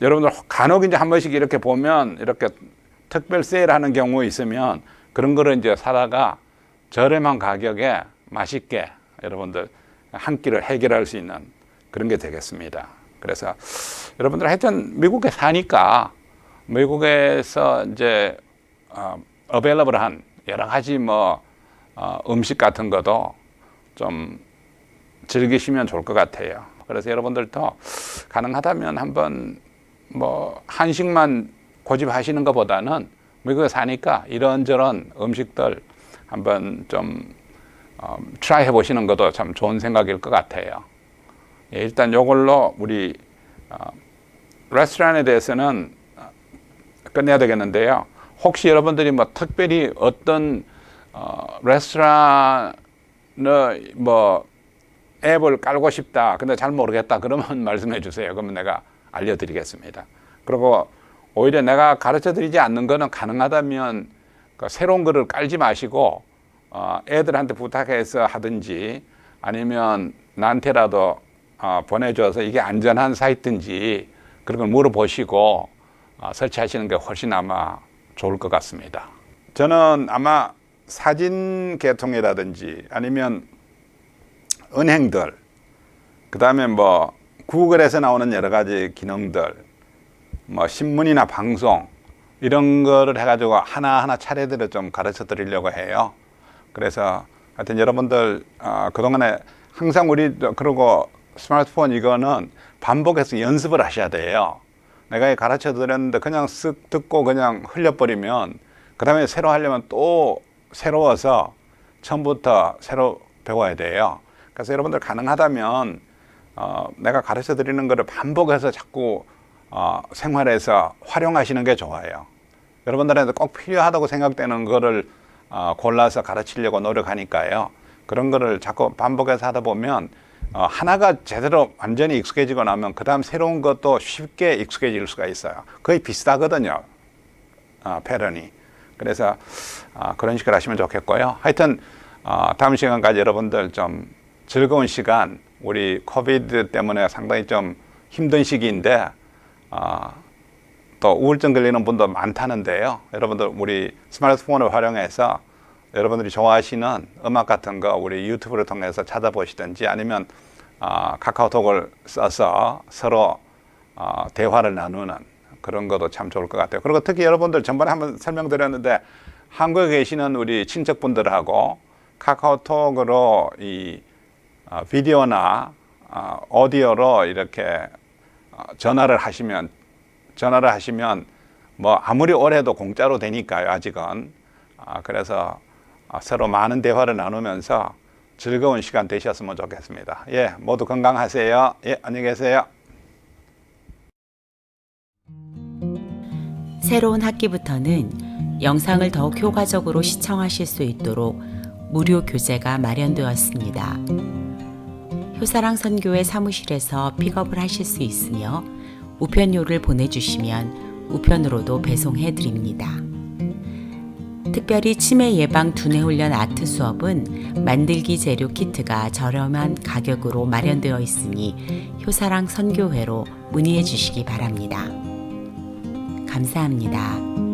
여러분들 간혹 이제 한 번씩 이렇게 보면 이렇게 특별 세일하는 경우 있으면 그런 거를 이제 사다가 저렴한 가격에 맛있게 여러분들 한 끼를 해결할 수 있는 그런 게 되겠습니다. 그래서 여러분들 하여튼 미국에 사니까 미국에서 이제 어베일러블한 여러 가지 음식 같은 것도 좀 즐기시면 좋을 것 같아요. 그래서 여러분들도 가능하다면 한번 한식만 고집하시는 것보다는 미국에 사니까 이런저런 음식들 한번 좀 트라이 해보시는 것도 참 좋은 생각일 것 같아요. 예, 일단 이걸로 우리 레스토랑에 대해서는 끝내야 되겠는데요. 혹시 여러분들이 특별히 어떤 레스토랑을 앱을 깔고 싶다, 근데 잘 모르겠다, 그러면 말씀해 주세요. 그러면 내가 알려드리겠습니다. 그리고 오히려 내가 가르쳐 드리지 않는 거는 가능하다면 새로운 거를 깔지 마시고 애들한테 부탁해서 하든지 아니면 나한테라도 보내줘서 이게 안전한 사이트인지 그런 걸 물어보시고 설치하시는 게 훨씬 아마 좋을 것 같습니다. 저는 아마 사진 계통이라든지 아니면 은행들, 그 다음에 구글에서 나오는 여러 가지 기능들, 신문이나 방송 이런 거를 해가지고 하나하나 차례대로 좀 가르쳐 드리려고 해요. 그래서 하여튼 여러분들 그동안에 항상 우리 그리고 스마트폰 이거는 반복해서 연습을 하셔야 돼요. 내가 가르쳐 드렸는데 그냥 쓱 듣고 그냥 흘려버리면 그 다음에 새로 하려면 또 새로워서 처음부터 새로 배워야 돼요. 그래서 여러분들 가능하다면 내가 가르쳐 드리는 거를 반복해서 자꾸 생활에서 활용하시는 게 좋아요. 여러분들한테 꼭 필요하다고 생각되는 거를 골라서 가르치려고 노력하니까요. 그런 거를 자꾸 반복해서 하다 보면 하나가 제대로 완전히 익숙해지고 나면 그 다음 새로운 것도 쉽게 익숙해질 수가 있어요. 거의 비슷하거든요, 패턴이. 그래서 그런 식으로 하시면 좋겠고요. 하여튼 다음 시간까지 여러분들 좀 즐거운 시간, 우리 코비드 때문에 상당히 좀 힘든 시기인데 또 우울증 걸리는 분도 많다는데요. 여러분들 우리 스마트폰을 활용해서 여러분들이 좋아하시는 음악 같은 거 우리 유튜브를 통해서 찾아보시든지 아니면 카카오톡을 써서 서로 대화를 나누는 그런 것도 참 좋을 것 같아요. 그리고 특히 여러분들 전번에 한번 설명드렸는데 한국에 계시는 우리 친척분들하고 카카오톡으로 이 비디오나 오디오로 이렇게 전화를 하시면 아무리 오래도 공짜로 되니까요, 아직은. 그래서 서로 많은 대화를 나누면서 즐거운 시간 되셨으면 좋겠습니다. 예, 모두 건강하세요. 예, 안녕히 계세요. 새로운 학기부터는 영상을 더욱 효과적으로 시청하실 수 있도록 무료 교재가 마련되었습니다. 효사랑 선교회 사무실에서 픽업을 하실 수 있으며 우편료를 보내주시면 우편으로도 배송해 드립니다. 특별히 치매 예방 두뇌 훈련 아트 수업은 만들기 재료 키트가 저렴한 가격으로 마련되어 있으니 효사랑 선교회로 문의해 주시기 바랍니다. 감사합니다.